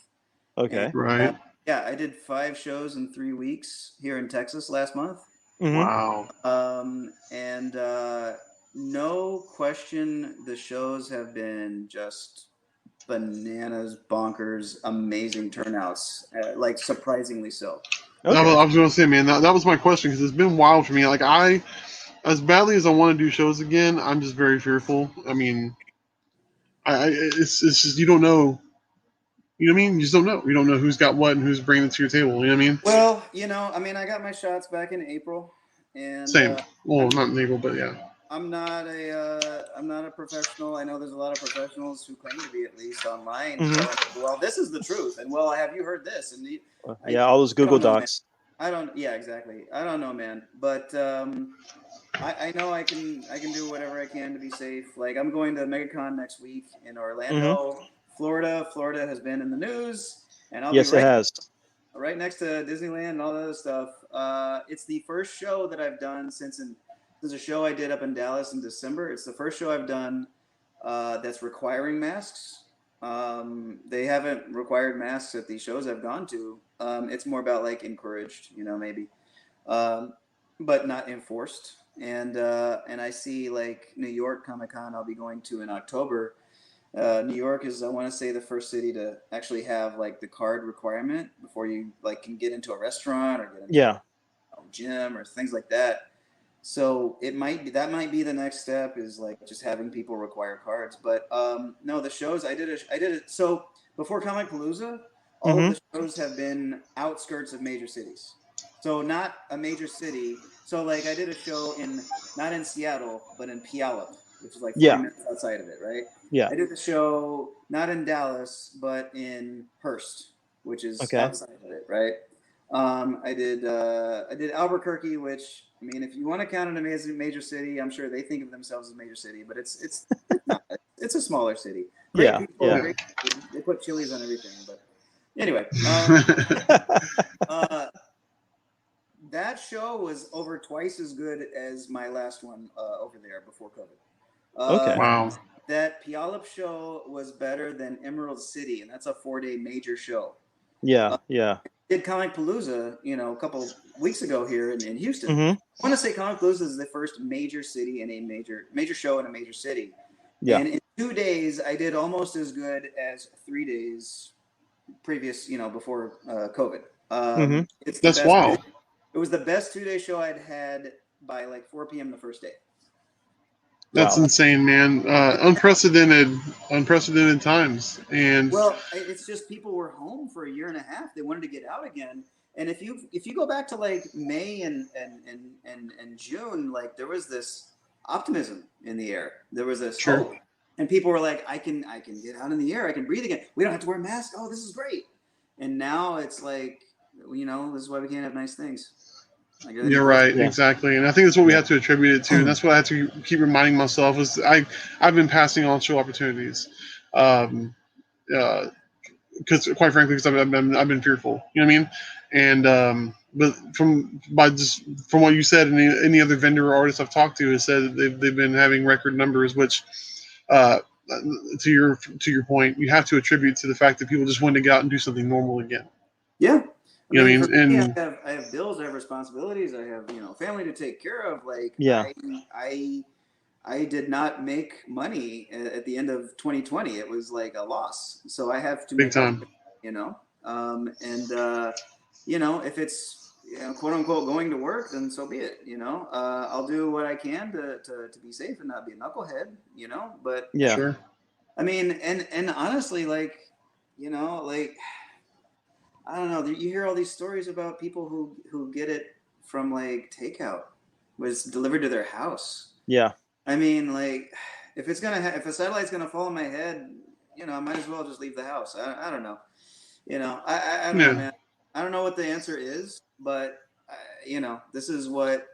Okay. And, Right. I did 5 shows in 3 weeks here in Texas last month. Mm-hmm. Wow. No question, the shows have been just bananas, bonkers, amazing turnouts, like surprisingly so. Okay. I was going to say, man, that was my question, because it's been wild for me. Like as badly as I want to do shows again, I'm just very fearful. I mean, it's just, you don't know. You know what I mean? You just don't know. You don't know who's got what and who's bringing it to your table. You know what I mean? Well, I got my shots back in April, and Same. Well, not in April, but yeah. I'm not a professional. I know there's a lot of professionals who claim to be, at least online. Mm-hmm. Well, this is the truth, and well, have you heard this? And all those Google Docs. Yeah, exactly. I don't know, man, but I know I can do whatever I can to be safe. Like, I'm going to MegaCon next week in Orlando, Florida. Florida has been in the news, and I'll be it has. Right next to Disneyland and all that other stuff. It's the first show that I've done since a show I did up in Dallas in December. It's the first show I've done that's requiring masks. They haven't required masks at the shows I've gone to. It's more about like encouraged, maybe, but not enforced. And I see like New York Comic Con I'll be going to in October. New York is, I want to say, the first city to actually have like the card requirement before you like can get into a restaurant or get into a gym or things like that. So that might be the next step, is like just having people require cards. But no, the shows I did it. So before Comic Palooza, all of the shows have been outskirts of major cities. So not a major city. So like I did a show not in Seattle, but in Puyallup, which is like 40 minutes outside of it, right? Yeah. I did the show not in Dallas, but in Hearst, which is outside of it, right? I did Albuquerque, which, I mean, if you want to count it as a major city, I'm sure they think of themselves as a major city, but it's not. It's a smaller city. Great people, great food. They put chilies on everything, but anyway. That show was over twice as good as my last one over there before COVID. Wow. That Puyallup show was better than Emerald City, and that's a 4-day major show. Yeah. Did Comic Palooza, a couple weeks ago here in Houston. I want to say Comic Palooza is the first major city in a major show in a major city. Yeah. And in 2 days, I did almost as good as 3 days previous, before COVID. That's wild. It was the best 2-day show I'd had by like 4 p.m. the first day. That's insane, man. Unprecedented times. And well, it's just people were home for a year and a half. They wanted to get out again. And if you go back to like May and June, like there was this optimism in the air. There was this hope. And people were like, I can get out in the air. I can breathe again. We don't have to wear masks. Oh, this is great. And now it's like, this is why we can't have nice things. You're right, exactly, and I think that's what we have to attribute it to, and that's what I have to keep reminding myself. Is I've been passing on show opportunities, because quite frankly, because I've been fearful. You know what I mean? And but from what you said, and any other vendor or artist I've talked to has said that they've been having record numbers, which to your point, you have to attribute to the fact that people just wanted to get out and do something normal again. Yeah. You know what I mean? And I have bills, I have responsibilities, I have family to take care of. Like I did not make money at the end of 2020. It was like a loss. So I have to big time. If it's quote unquote going to work, then so be it. I'll do what I can to be safe and not be a knucklehead. But sure. I mean, and honestly, like I don't know. You hear all these stories about people who get it from like takeout, was delivered to their house. Yeah. I mean, like, if if a satellite's gonna fall on my head, I might as well just leave the house. I don't know. I don't know, man. I don't know what the answer is, but this is what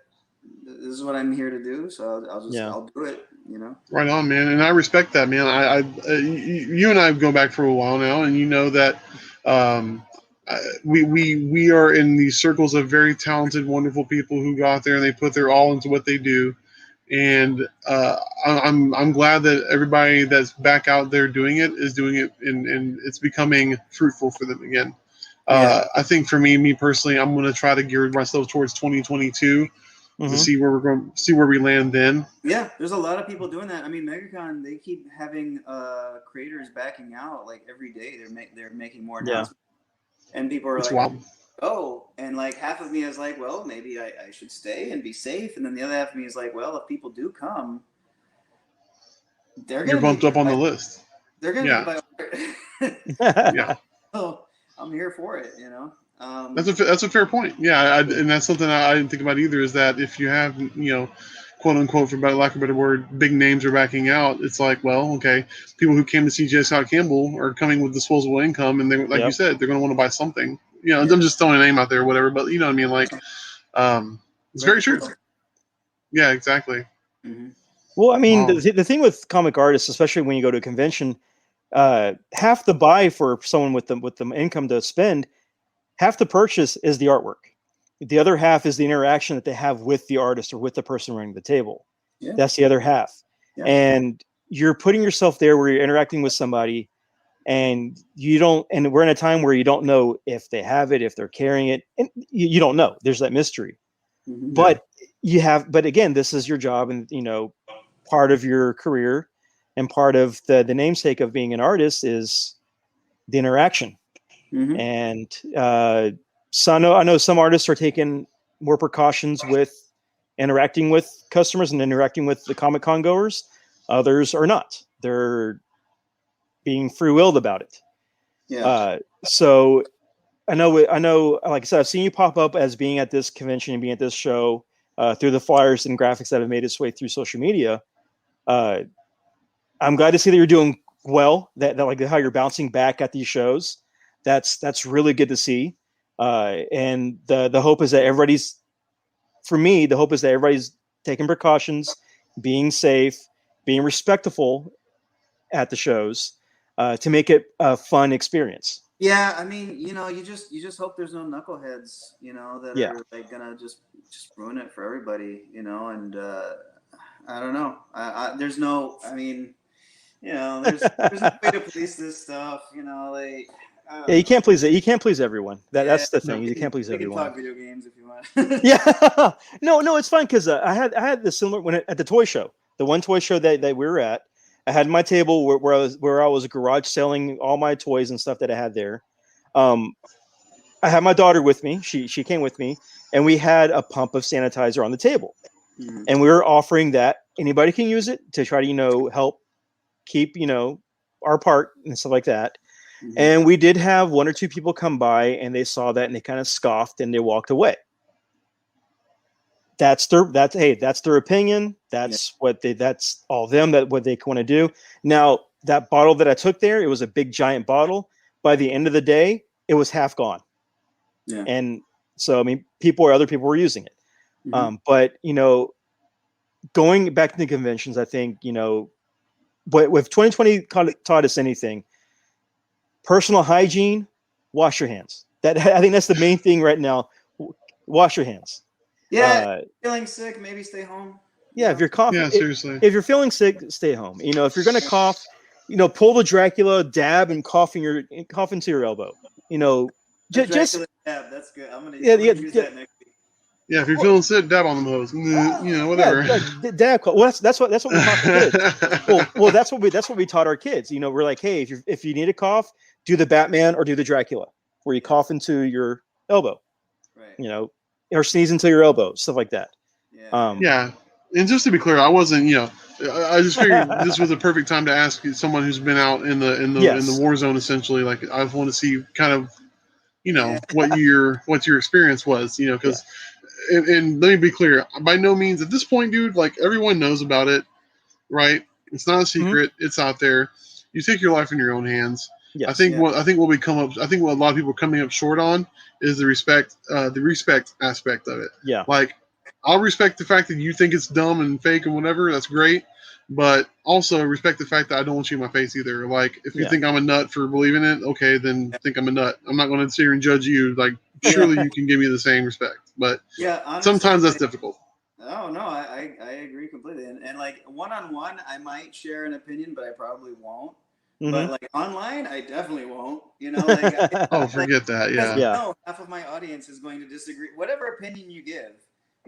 I'm here to do. So I'll do it. Right on, man. And I respect that, man. You and I go back for a while now, and you know that. We are in these circles of very talented, wonderful people who go out there and they put their all into what they do, and I'm glad that everybody that's back out there doing it is doing it, and it's becoming fruitful for them again. I think for me personally, I'm going to try to gear myself towards 2022 to see where we land then. Yeah, there's a lot of people doing that. I mean, MegaCon, they keep having creators backing out like every day. They're making more announcements. And people are and like half of me is like, well, maybe I should stay and be safe. And then the other half of me is like, well, if people do come, you're bumped up on the list. They're going to be yeah. So I'm here for it, That's a fair point. Yeah. And that's something I didn't think about either, is that if you have, quote unquote, for lack of a better word, big names are backing out, it's like, well, okay, people who came to see J. Scott Campbell are coming with disposable income, and they, like you said, they're going to want to buy something. I'm just throwing a name out there or whatever, but you know what I mean? Like, it's very true. Yeah, exactly. Mm-hmm. Well, I mean, the thing with comic artists, especially when you go to a convention, half the buy for someone with the income to spend, half the purchase is the artwork. The other half is the interaction that they have with the artist or with the person running the table. Yeah. That's the other half. Yeah. And you're putting yourself there where you're interacting with somebody, and we're in a time where you don't know if they have it, if they're carrying it, and you don't know. There's that mystery. Mhm. But but again, this is your job, and part of your career and part of the namesake of being an artist is the interaction. Mhm. And so I know some artists are taking more precautions with interacting with customers and interacting with the Comic-Con goers. Others are not. They're being free-willed about it. Yeah. So I know, like I said, I've seen you pop up as being at this convention and being at this show through the flyers and graphics that have made its way through social media. I'm glad to see that you're doing well, that like how you're bouncing back at these shows. That's really good to see. And the hope is that the hope is that everybody's taking precautions, being safe, being respectful at the shows to make it a fun experience. Yeah, I mean, you just hope there's no knuckleheads, that Yeah. are like gonna just ruin it for everybody, and I don't know. There's no, I mean, there's no way to police this stuff, like. Yeah, you can't please it. You can't please everyone. That's the Yeah, thing. You can't please we can everyone. talk video games if you want. Yeah, no, it's fine because I had the similar at the toy show, the one toy show that we were at. I had my table where I was garage selling all my toys and stuff that I had there. I had my daughter with me. She came with me, and we had a pump of sanitizer on the table, Mhm. and we were offering that anybody can use it to try to help keep our part and stuff like that. Mhm. And we did have one or two people come by and they saw that and they kind of scoffed and they walked away. That's their opinion. That's that's all them, that what they want to do. Now, that bottle that I took there, it was a big giant bottle. By the end of the day, it was half gone. Yeah. And so, I mean, other people were using it. Mhm. But, going back to the conventions, I think, but if 2020 taught us anything, personal hygiene, wash your hands. I think that's the main thing right now. Wash your hands. Yeah, feeling sick, maybe stay home. Yeah, if you're coughing, Yeah, seriously. if you're feeling sick, stay home. If you're gonna cough, pull the Dracula, dab, and cough into your elbow. Just dab, that's good. I'm gonna use yeah. that next week. Yeah, if you're feeling sick, dab on the hose. Whatever. Dab. Well, that's what we taught the kids. well, that's what we taught our kids. We're like, hey, if you need a cough, do the Batman or do the Dracula, where you cough into your elbow. Right. Or sneeze into your elbow, stuff like that. Yeah. Yeah. And just to be clear, I wasn't, I just figured this was a perfect time to ask someone who's been out in the war zone, essentially. Like, I want to see kind of, what your experience was, because, and let me be clear, by no means at this point, dude, like, everyone knows about it, right? It's not a secret. Mm-hmm. It's out there. You take your life in your own hands. Yes. I think what a lot of people are coming up short on is the respect aspect of it. Yeah. Like, I'll respect the fact that you think it's dumb and fake and whatever. That's great. But also respect the fact that I don't want you in my face either. Like, if you think I'm a nut for believing it, okay, then think I'm a nut. I'm not going to sit here and judge you. Like, surely you can give me the same respect. But honestly, sometimes that's difficult. Oh, no, I agree completely. And like, one-on-one, I might share an opinion, but I probably won't. Mm-hmm. But like online, I definitely won't. Forget that. Yeah. No, half of my audience is going to disagree. Whatever opinion you give,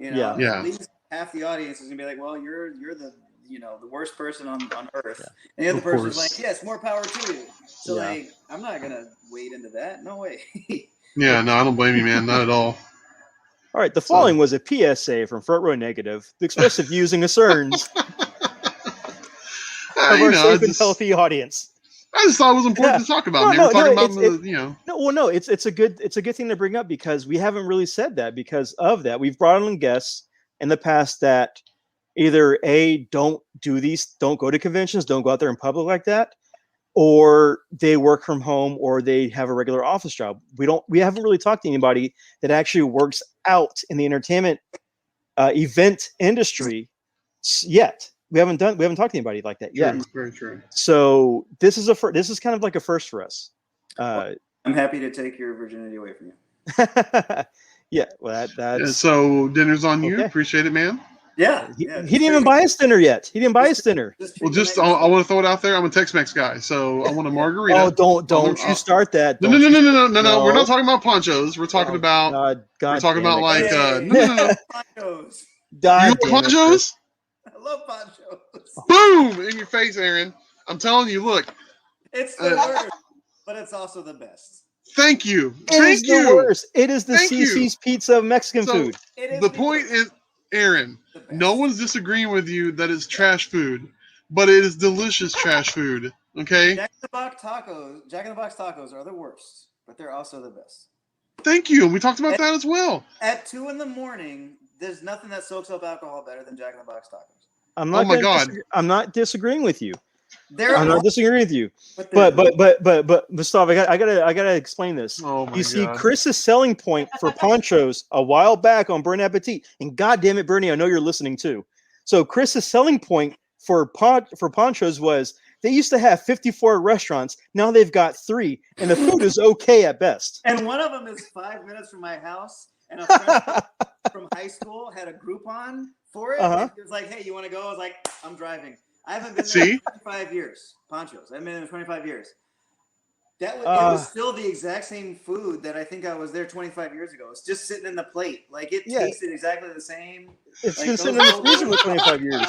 at least half the audience is gonna be like, "Well, you're the the worst person on earth," and the other person's like, "Yes, more power to you." So like, I'm not gonna wade into that. No way. Yeah, no, I don't blame you, man. Not at all. All right, the following was a PSA from Front Row Negative. The expressive views and concerns of our safe and healthy audience. I just thought it was important to talk about. It's a good thing to bring up because we haven't really said that. Because of that, we've brought on guests in the past that either don't go to conventions, don't go out there in public like that, or they work from home, or they have a regular office job. We haven't really talked to anybody that actually works out in the entertainment event industry yet. We haven't talked to anybody like that yet. Very true. So this is kind of like a first for us. I'm happy to take your virginity away from you. Yeah, well, that's so dinner's on you. Okay. Appreciate it, man. Yeah, He yeah. didn't even buy us dinner yet. He didn't buy us dinner. Well, I want to throw it out there. I'm a Tex-Mex guy, so I want a margarita. Oh, don't you start that. No. We're not talking about ponchos. We're talking about. God We're talking damn about it. like. No. Ponchos. God You damn want it, Chris. ponchos? I love ponchos. Boom in your face, Aaron. I'm telling you. Look. It's the worst, but it's also the best. Thank you. It is the worst. It is the CC's Pizza of Mexican food. The point is, Aaron, no one's disagreeing with you that it's trash food, but it is delicious trash food. Okay. Jack in the Box tacos are the worst, but they're also the best. Thank you. We talked about that as well. At 2 a.m, there's nothing that soaks up alcohol better than Jack in the Box tacos. I'm not disagreeing with you. I'm not disagreeing with you. But Mostafa, I gotta explain this. Oh my You see, God. Chris's selling point for ponchos a while back on Burn Appetit, and God damn it, Bernie, I know you're listening too. So Chris's selling point for ponchos was they used to have 54 restaurants. Now they've got 3, and the food is okay at best. And one of them is 5 minutes from my house, and a friend from high school had a Groupon for it. And he was like, "Hey, you want to go?" I was like, "I'm driving." I haven't been there in 25 years. Ponchos. I haven't been there in 25 years. It was still the exact same food that I think I was there 25 years ago. It's just sitting in the plate. Like, it tasted exactly the same. It's like, been sitting in the freezer for 25 years.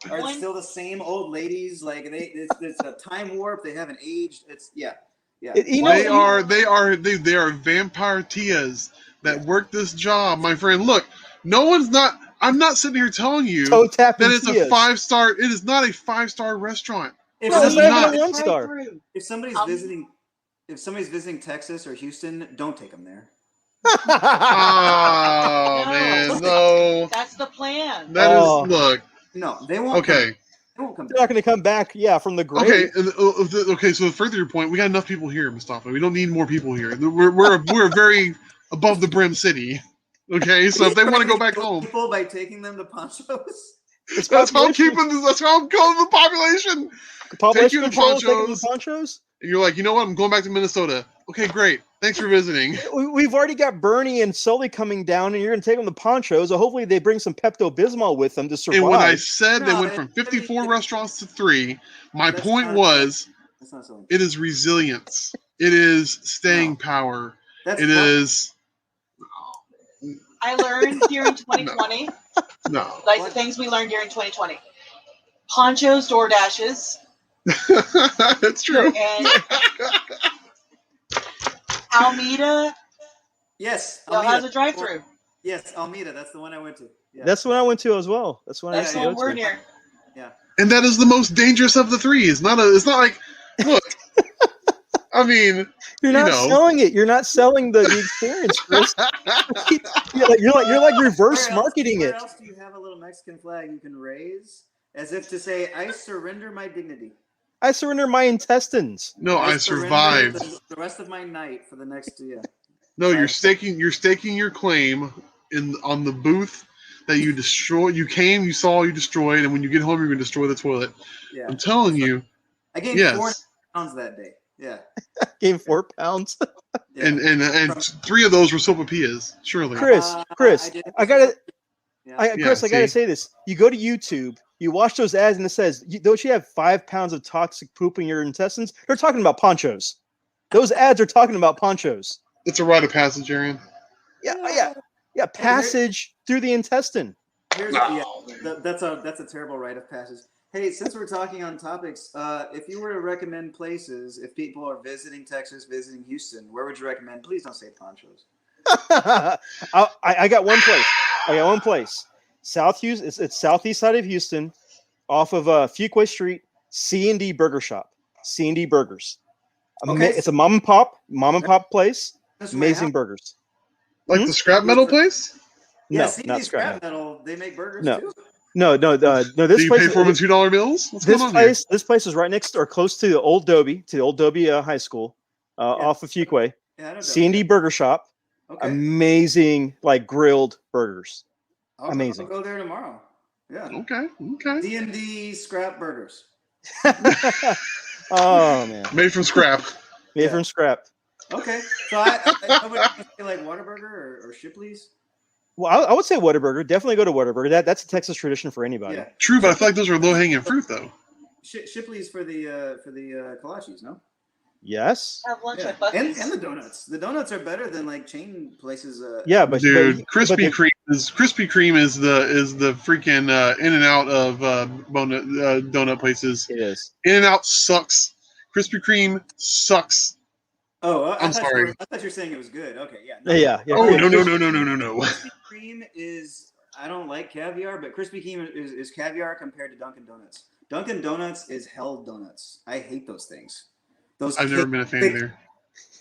Are still the same old ladies. Like, it's a time warp. They haven't aged. Yeah. They are vampire tias that work this job, my friend. Look, I'm not sitting here telling you that it's a 5-star. It is not a 5-star restaurant. It's not even a 1-star. If somebody's visiting Texas or Houston, don't take them there. Oh man, no. That's the plan. Look. No, they won't. Okay. They won't come back. They're not going to come back. Yeah, from the grave. Okay. So further to your point, we got enough people here, Mostafa. We don't need more people here. We're a very above the brim city. Okay, so if they want to go back home, people by taking them to ponchos. That's how I'm calling the population. Take you to ponchos. And you're like, you know what? I'm going back to Minnesota. Okay, great. Thanks for visiting. We've already got Bernie and Sully coming down, and you're going to take them to ponchos. So hopefully they bring some Pepto-Bismol with them to survive. And when I said they went from 54 restaurants to 3, my point was it is resilience. It is staying power. I learned during 2020. No. Like the things we learned during 2020. Ponchos, DoorDashes. That's true. And Almeida. Yes. Almeida has a drive-through. Yes, Almeida. That's the one I went to. Yeah. That's the one I went to as well. That's one I used to go to. Near. Yeah. And that is the most dangerous of the 3. It's not like, look. I mean, you're not selling it. You're not selling the experience, Chris. you're like reverse marketing it. Where else do you have a little Mexican flag you can raise as if to say, "I surrender my dignity. I surrender my intestines." No, I survived the rest of my night for the next year. No, you're staking your claim on the booth that you destroyed. You came, you saw, you destroyed, and when you get home, you're going to destroy the toilet. Yeah. I'm telling you. I gained 4 pounds that day. Yeah. Gained 4 pounds. Yeah. And 3 of those were sopapillas, surely. Chris, I gotta say this. You go to YouTube, you watch those ads, and it says, "Don't you have 5 pounds of toxic poop in your intestines?" They're talking about ponchos. Those ads are talking about ponchos. It's a rite of passage, Arian. Yeah. Passage through the intestine. That's a terrible rite of passage. Hey, since we're talking on topics, if you were to recommend places, if people are visiting Texas, visiting Houston, where would you recommend? Please don't say ponchos. I got one place. South Houston. It's southeast side of Houston, off of Fuquay Street. C&D Burger Shop. C&D Burgers. Okay. It's a mom and pop place. Amazing burgers. Like the scrap metal place? Yeah, C&D not scrap metal. They make burgers too. No. This do you place pay for them in $2 bills? This place is right next or close to the old Dobie, High School, off of Fuquay. C&D Burger Shop. Okay. Amazing, like grilled burgers. Amazing. I'll go there tomorrow. Yeah. Okay. D&D scrap burgers. Oh man. Made from scrap. From scrap. Okay. So I would say like Whataburger or Shipley's. Well, I would say Whataburger. Definitely go to Whataburger. That's a Texas tradition for anybody. Yeah. True, but I feel like those are low hanging fruit though. Shipley's for the kolaches, no? Yes. Have lunch Yeah. at Buc-ee's. And the donuts. The donuts are better than like chain places. Yeah, but Dude, but Krispy Kreme is the freaking In and Out of donut places. it is. In and Out sucks. Krispy Kreme sucks. Oh, I'm sorry. I thought you were saying it was good. Okay, yeah. Yeah. Oh Krispy- no. Krispy Kreme is. I don't like caviar, but Krispy Kreme is caviar compared to Dunkin' Donuts. Dunkin' Donuts is hell donuts. I hate those things. I've never been a fan either.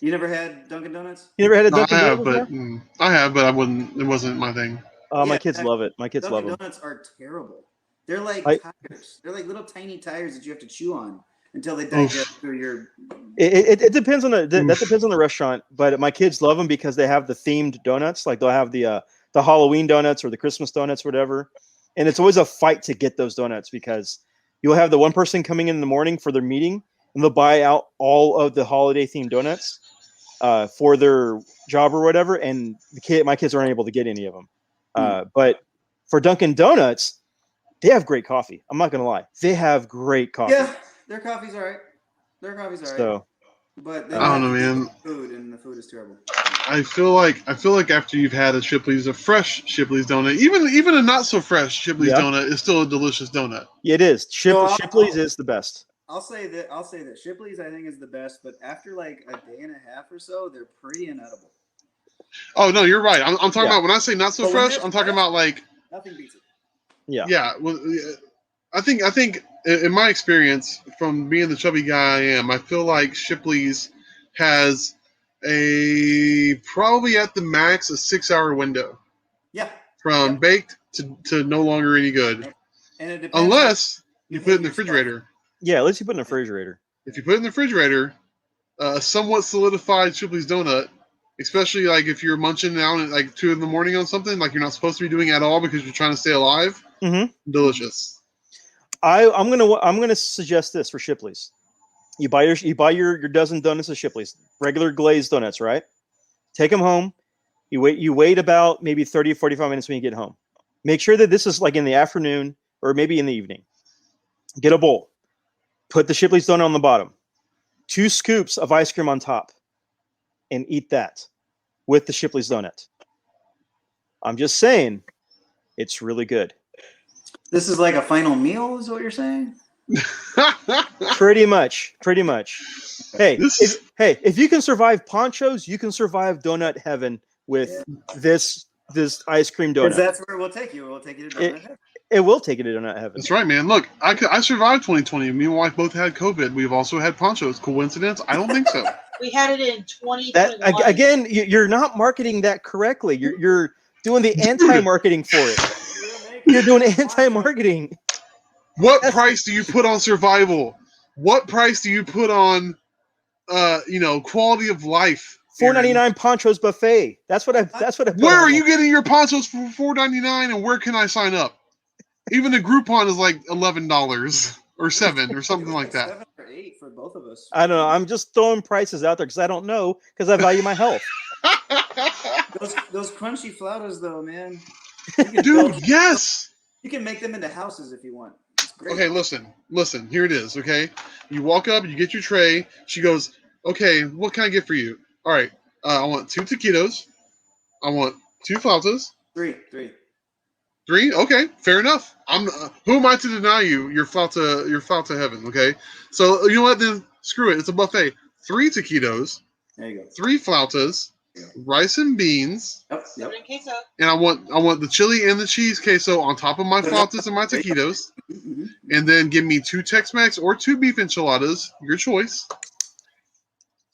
You never had Dunkin' Donuts? You never had a No, I Dunkin' have, Donuts? but I wouldn't. It wasn't my thing. Oh, my Yeah, kids love it. My kids love Dunkin' them. Donuts are terrible. They're like tires. They're like little tiny tires that you have to chew on until they digest through your. It depends on that depends on the restaurant, but my kids love them because they have the themed donuts. Like they'll have the Halloween donuts or the Christmas donuts, whatever. And it's always a fight to get those donuts because you'll have the one person coming in the morning for their meeting and they'll buy out all of the holiday themed donuts for their job or whatever. And my kids aren't able to get any of them. But for Dunkin' Donuts, they have great coffee. I'm not gonna lie, they have great coffee. Yeah, their coffee's all right. So But I don't know, man. Food and the food is terrible. I feel like after you've had a fresh Shipley's donut, even a not so fresh Shipley's donut is still a delicious donut. it is. So Shipley's is the best. I'll say that Shipley's I think is the best, but after like a day and a half or so, they're pretty inedible. Oh no, you're right. I'm talking about when I say not so But when fresh. they're I'm talking fresh, about like Nothing beats it. yeah. Well, I think in my experience from being the chubby guy I am, I feel like Shipley's has probably at the max a 6-hour window. Yeah. From baked to no longer any good. And it depends Unless you put it in the refrigerator. Yeah, at least you put it in the refrigerator. If you put it in the refrigerator, a somewhat solidified Shipley's donut, especially like if you're munching down at like 2 in the morning on something like you're not supposed to be doing at all because you're trying to stay alive, delicious. I'm gonna suggest this for Shipley's. You buy your dozen donuts of Shipley's, regular glazed donuts, right? Take them home. You wait about maybe 30 or 45 minutes when you get home. Make sure that this is like in the afternoon or maybe in the evening. Get a bowl. Put the Shipley's donut on the bottom. 2 scoops of ice cream on top. And eat that with the Shipley's donut. I'm just saying, it's really good. This is like a final meal, is what you're saying? Pretty much. Hey, if you can survive ponchos, you can survive donut heaven with this ice cream donut. That's where we'll take you. We'll take you to donut heaven. It will take you to donut heaven. That's right, man. Look, I survived 2020. Me and my wife both had COVID. We've also had ponchos. Coincidence? I don't think so. We had it in 2021. Again, you're not marketing that correctly. You're doing the anti-marketing for it. You're doing anti-marketing. What price do you put on survival? What price do you put on, quality of life? $4.99 ponchos buffet. That's what I. Where are you getting your ponchos for $4.99, and where can I sign up? Even the Groupon is like $11 or $7 or something like that. 7 or 8 for both of us. I don't know. I'm just throwing prices out there because I don't know because I value my health. Those crunchy flautas, though, man. Dude, yes. You can make them into houses if you want. It's great. Okay, listen. Here it is. Okay, you walk up, you get your tray. She goes, "Okay, what can I get for you?" All right, I want 2 taquitos. I want 2 flautas. 3. 3? Okay, fair enough. Who am I to deny you your flauta heaven? Okay, so you know what? Then screw it. It's a buffet. 3 taquitos. There you go. 3 flautas. Rice and beans. Yep. And queso. And I want the chili and the cheese queso on top of my flautas and my taquitos. And then give me 2 Tex-Mex or 2 beef enchiladas, your choice.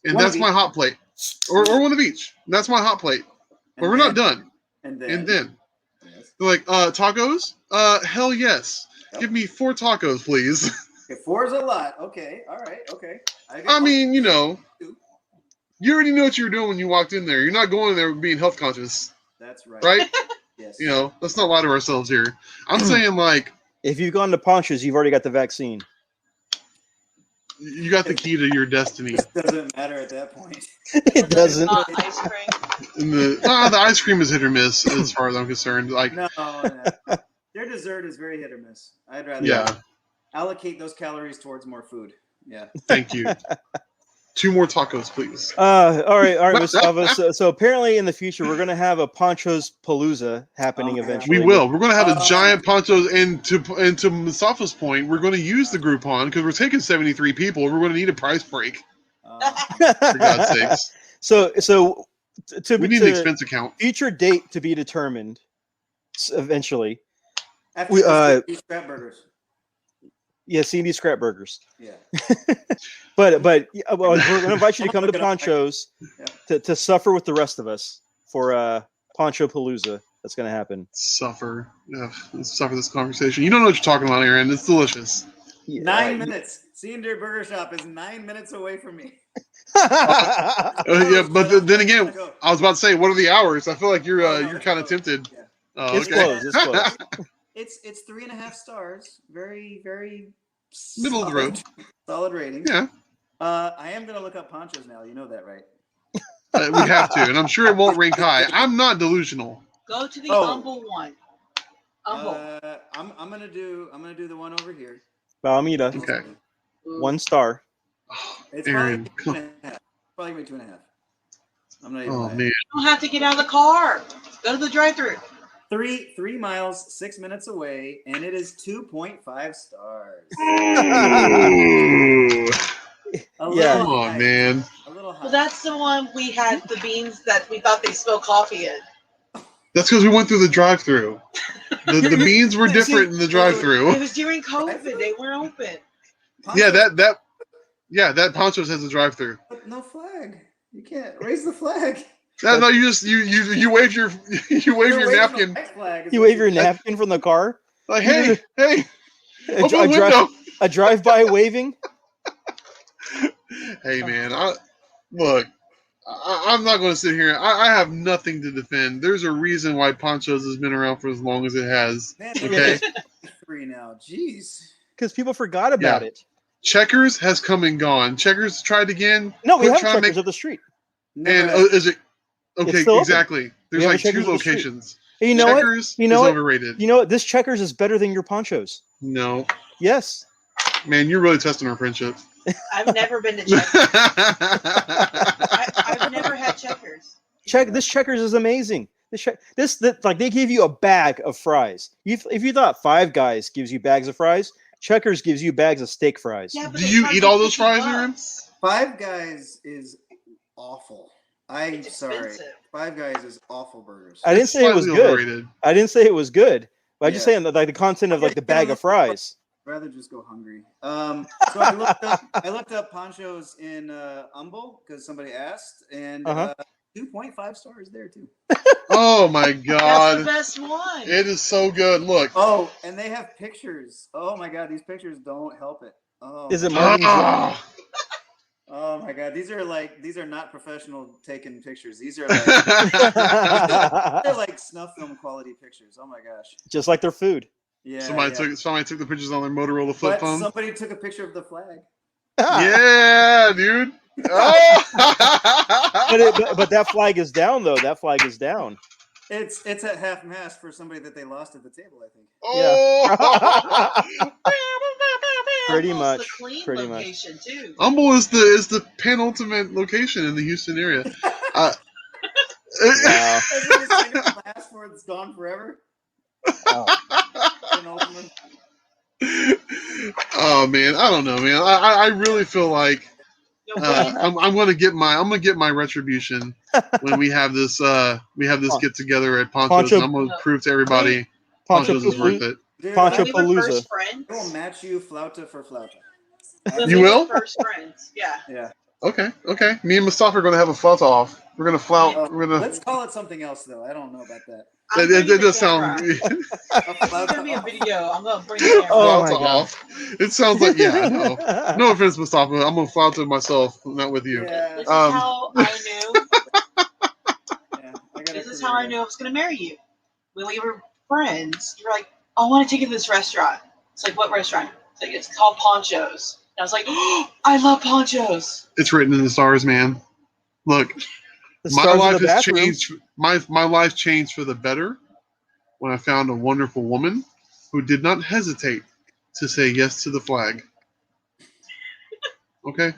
And One that's of my each. hot plate. Or one of each. That's my hot plate. But we're not done. And And then. then they're like, tacos? Hell yes. Yep. Give me 4 tacos, please. Okay, 4 is a lot. Okay. All right. Okay. I mean, you already know what you were doing when you walked in there. You're not going there being health conscious, That's right. right? Yes. Let's not lie to ourselves here. I'm saying, like, If you've gone to ponchos, you've already got the vaccine. you got the key to your destiny. It doesn't matter at that point. It doesn't. Ice cream. And the ice cream is hit or miss as far as I'm concerned. Like, No. Their dessert is very hit or miss. I'd rather allocate those calories towards more food. Yeah. Thank you. 2 more tacos, please. All right, Mustafa. So apparently in the future we're gonna have a Ponchos Palooza happening eventually. We will. We're going to have a giant ponchos, and to Mustafa's point, we're going to use the Groupon because we're taking 73 people. We're going to need a price break. For God's sakes. So we need an expense account. Future date to be determined. Eventually. After we scrap burgers. Yeah, C&D Scrap Burgers. Yeah. But we're going to invite you to come to Ponchos to suffer with the rest of us for Poncho Palooza. That's going to happen. Suffer. Ugh, let's suffer this conversation. You don't know what you're talking about, Aaron. It's delicious. 9 minutes. C&D Burger Shop is 9 minutes away from me. But then again, I was about to say, what are the hours? I feel like you're kind of tempted. Yeah. It's close. It's close. It's 3.5 stars. Very, very middle of the road. Solid rating. Yeah. I am gonna look up ponchos now. You know that, right? We have to, and I'm sure it won't rank high. I'm not delusional. Go to the humble one. Humble. I'm gonna do the one over here. Palmita. Okay. 1 star. It's Aaron, probably 2.5. Probably gonna be 2.5. I'm not even. Oh lying. man. You don't have to get out of the car. Go to the drive-thru. 3 miles, 6 minutes away, and it is 2.5 stars. Yeah. Come on, man. A little high. Well, that's the one we had the beans that we thought they spilled coffee in. That's because we went through the drive-through. The beans were different in the It drive-through. was during COVID. They weren't open. Yeah, that Ponchos has a drive-through. But no flag. You can't raise the flag. No, you just you wave your napkin. You wave your napkin from the car. Like, hey, A, open the window. a drive-by waving. Hey man, I'm not going to sit here. I have nothing to defend. There's a reason why Ponchos has been around for as long as it has. Man, Okay. 3 now. Jeez. Because people forgot about it. Checkers has come and gone. Checkers tried again. No, we Quit have trying to Checkers up the street. And is it okay? still open. Exactly. There's have a like 2 Checkers up the street. locations. Hey, you know Checkers what? You know is what? overrated. You know what? This Checkers is better than your Ponchos. No, Yes. man, you're really testing our friendship. I've never been to Checkers. I've never had Checkers. This Checkers is amazing. This like they give you a bag of fries. If you thought Five Guys gives you bags of fries, Checkers gives you bags of steak fries. Yeah, but Do they you charge eat all those 50 fries, Aaron? bucks. Five Guys is awful. I'm It's sorry. expensive. Five Guys is awful burgers. I didn't say it was Slightly good. overrated. I didn't say it was good. But I'm just Yeah. saying that like the content of like the bag of fries. I'd rather just go hungry. So I looked up ponchos in Humble because somebody asked, and 2.5 stars there too. Oh my That's the god, best one. it is so good. Look. Oh, and they have pictures. Oh my god, these pictures don't help it. Oh, Is it my Martin? Ah! Oh my god, these are not professional taken pictures. These are like they're like snuff film quality pictures. Oh my gosh. Just like their food. Yeah. Somebody took the pictures on their Motorola flip but phone. somebody took a picture of the flag. Yeah, dude. Oh! But that flag is down though. That flag is down. It's at half mast for somebody that they lost at the table, I think. Oh! Pretty Humble's much, The clean pretty much. location too. Humble is the penultimate location in the Houston area. Wow. Everybody's like, it's last word, it's gone forever. Penultimate. Oh man, I don't know, man. I really feel like I'm gonna get my retribution when we have this get together at Ponchos. And I'm gonna prove to everybody Ponchos is worth it. Dude, Poncho When we were Palooza. first friends, I will match you flauta for flauta. when You we were will? First friends, yeah. Yeah. Okay. Me and Mustafa are gonna have a flout off. We're gonna flout. We're gonna. Let's call it something else, though. I don't know about that. I'm It bringing the does sound. camera. It's gonna be a video. I'm gonna bring the camera. Oh my Flauta God. off. It sounds like no offense, Mustafa. I'm gonna flout to myself, not with you. Yeah. This is how I knew. Yeah. I gotta This is how I knew I was gonna marry you. When we were friends, you were like, "I want to take you to this restaurant." It's like, "What restaurant?" It's like, "It's called Ponchos." And I was like, "Oh, I love Ponchos." It's written in the stars, man. Look, The My stars in life the has bathroom. changed. My life changed for the better when I found a wonderful woman who did not hesitate to say yes to the flag. Okay.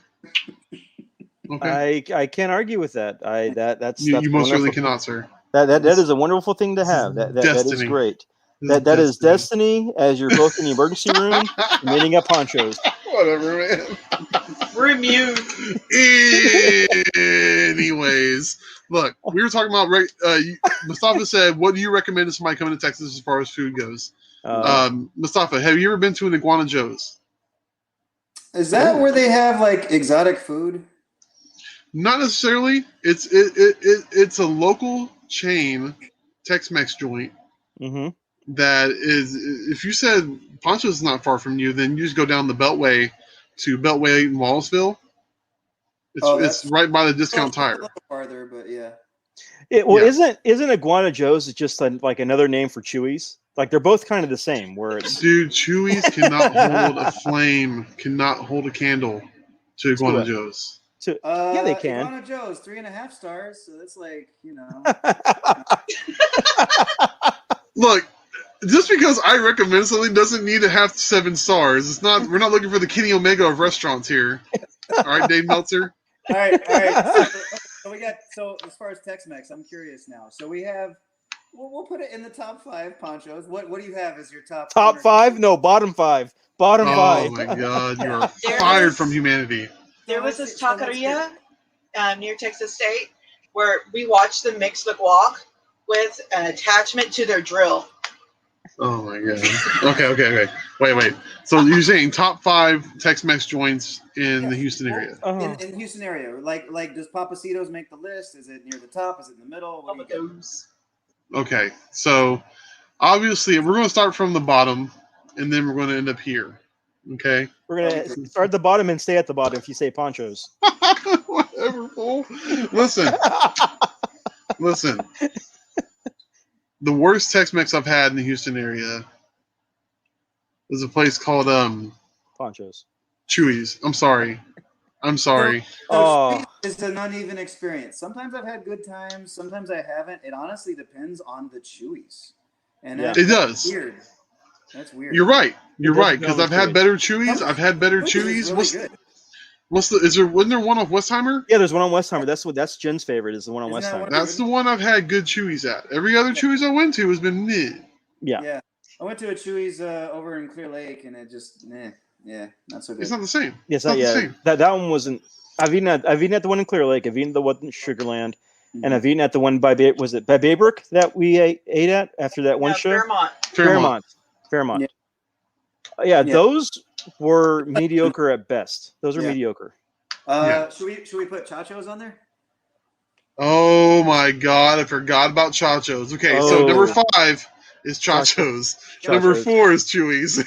Okay. I can't argue with that. That's You most certainly wonderful. cannot, sir. That is a wonderful thing to have. That is Destiny. great. This That is destiny. As you're both in the emergency room, meeting up ponchos. Whatever, man. We're immune. Anyways, look, we were talking about. Mustafa said, "What do you recommend to somebody coming to Texas as far as food goes?" Mustafa, have you ever been to an Iguana Joe's? Is that where they have like exotic food? Not necessarily. It's a local chain Tex-Mex joint Mm-hmm. that is. If you said Poncho's is not far from you, then you just go down the Beltway to Beltway in Wallsville. It's right by the Discount A Tire. little farther, but yeah. Isn't Iguana Joe's just like another name for Chewy's? Like they're both kind of the same. Where it's Dude, Chewy's cannot hold a flame, cannot hold a candle to Iguana Joe's. Yeah, they can. Iguana Joe's 3.5 stars, so that's like, you know. Look, just because I recommend something doesn't need to have 7 stars. It's not. We're not looking for the Kenny Omega of restaurants here. All right, Dave Meltzer. All right. So we got. So as far as Tex-Mex, I'm curious now. So we have. We'll put it in the top 5 ponchos. What do you have as your top? Top 5? No, bottom 5. Bottom 5. Oh my God, you are fired from humanity. There was this taqueria near Texas State where we watched them mix the guac with an attachment to their drill. Oh my God. Okay. Wait. So you're saying top 5 Tex-Mex joints in the Houston area? In the Houston area, like does Papacitos make the list? Is it near the top? Is it in the middle? What do you get? Okay, so obviously we're going to start from the bottom, and then we're going to end up here. Okay. We're gonna start at the bottom and stay at the bottom if you say ponchos. Whatever, fool. Listen. The worst Tex-Mex I've had in the Houston area is a place called Ponchos. Chewy's. I'm sorry. Oh. It's an uneven experience. Sometimes I've had good times. Sometimes I haven't. It honestly depends on the Chewy's. And it does. Weird. That's weird. You're right. Because I've had better Chewy's. Really good. Wasn't there one off Westheimer? Yeah, there's one on Westheimer. That's Jen's favorite. Is the one on Westheimer. That's the one I've had good Chewy's at. Every other Chewy's I went to has been meh. Yeah. I went to a Chewy's over in Clear Lake, and it just not so good. It's not the same. Yes, the same. That one wasn't. I've eaten at the one in Clear Lake. I've eaten the one in Sugarland, and I've eaten at the one by Baybrook that we ate at after that one show. Fairmont. Yeah, those were mediocre at best. Those are mediocre. Should we put Chachos on there? Oh my God, I forgot about Chachos. Okay, so number 5 is Chachos. Number 4 is Chewy's.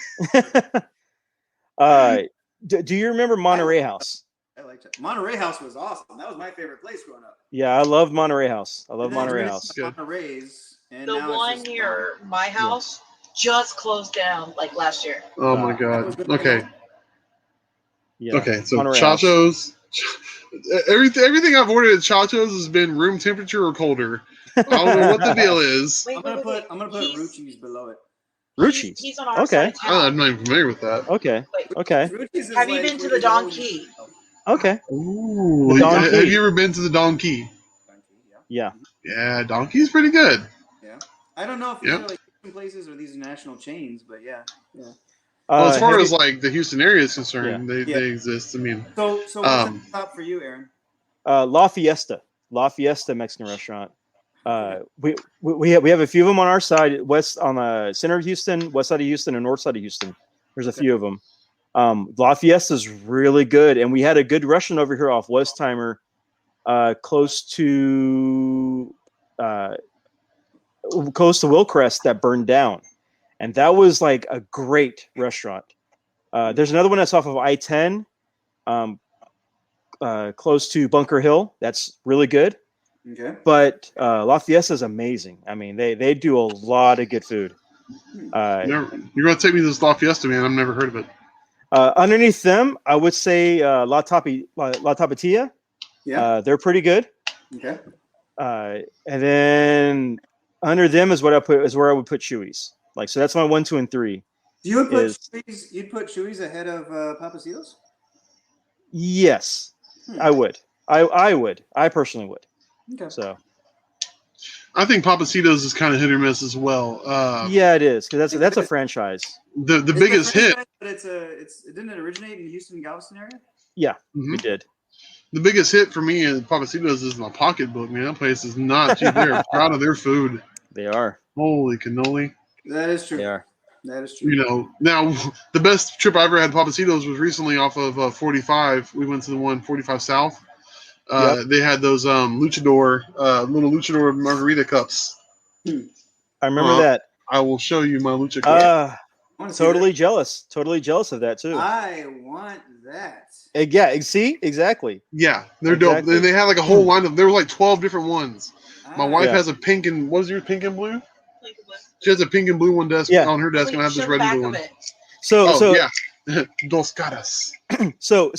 Do you remember Monterey House? I like that. Monterey House was awesome. That was my favorite place growing up. Yeah, I love Monterey House. Monterey House. Monterey's. And the one near my house just closed down like last year. Oh my God. Okay. Yeah. Okay, so Monterey Chachos. Everything I've ordered at Chachos has been room temperature or colder. I don't know what the deal is. I'm gonna put Rucci's below it. Rucci's. He's on our side of town. I'm not even familiar with that. Okay. Have you been to the Don Key? Okay. Ooh. Have you ever been to the Don Key? Yeah. Yeah, Don Key's pretty good. Yeah. I don't know if these are like places or these are national chains, but yeah. Well, as far as like the Houston area is concerned, they exist. I mean, so what's the top for you, Aaron? La Fiesta Mexican restaurant. We have a few of them on our side, on the center of Houston, west side of Houston, and north side of Houston. There's a few of them. La Fiesta is really good, and we had a good restaurant over here off Westheimer, close to Wilcrest that burned down, and that was like a great restaurant. There's another one that's off of I-10, close to Bunker Hill. That's really good. Okay. But La Fiesta is amazing. I mean, they do a lot of good food. you're going to take me to this La Fiesta, man. I've never heard of it. Underneath them, I would say La Tapatía. Yeah. They're pretty good. Okay. And then under them is where I would put Chewy's. Like, so that's my 1, 2, and 3. You would put Is- Chewy's, you'd put Chewy's ahead of Papacitos? Yes, I would. I would. I personally would. Okay. So I think Papacitos is kind of hit or miss as well. yeah, it is, because that's a franchise. The It's biggest a hit. franchise, but didn't it originate in the Houston Galveston area? Yeah, Mhm. it did. The biggest hit for me in Papacitos is my pocketbook, man. That place is not cheap. They're proud of their food. They are. Holy cannoli. That is true. They are. That is true. You know, now the best trip I ever had Papacitos was recently off of 45. We went to the one 45 South. They had those luchador, little luchador margarita cups. I remember that. I will show you my lucha cup. I wanna see Totally jealous. Totally jealous of that too. that. I want that. Yeah, see, exactly. Yeah, they're Exactly. dope. And they had like a whole line of. There were like 12 different ones. My wife Yeah. has a pink and what is yours? Pink and blue. She has a pink and blue one desk Yeah. on her desk, and I have this red and blue one. So Yeah, Dos caras. So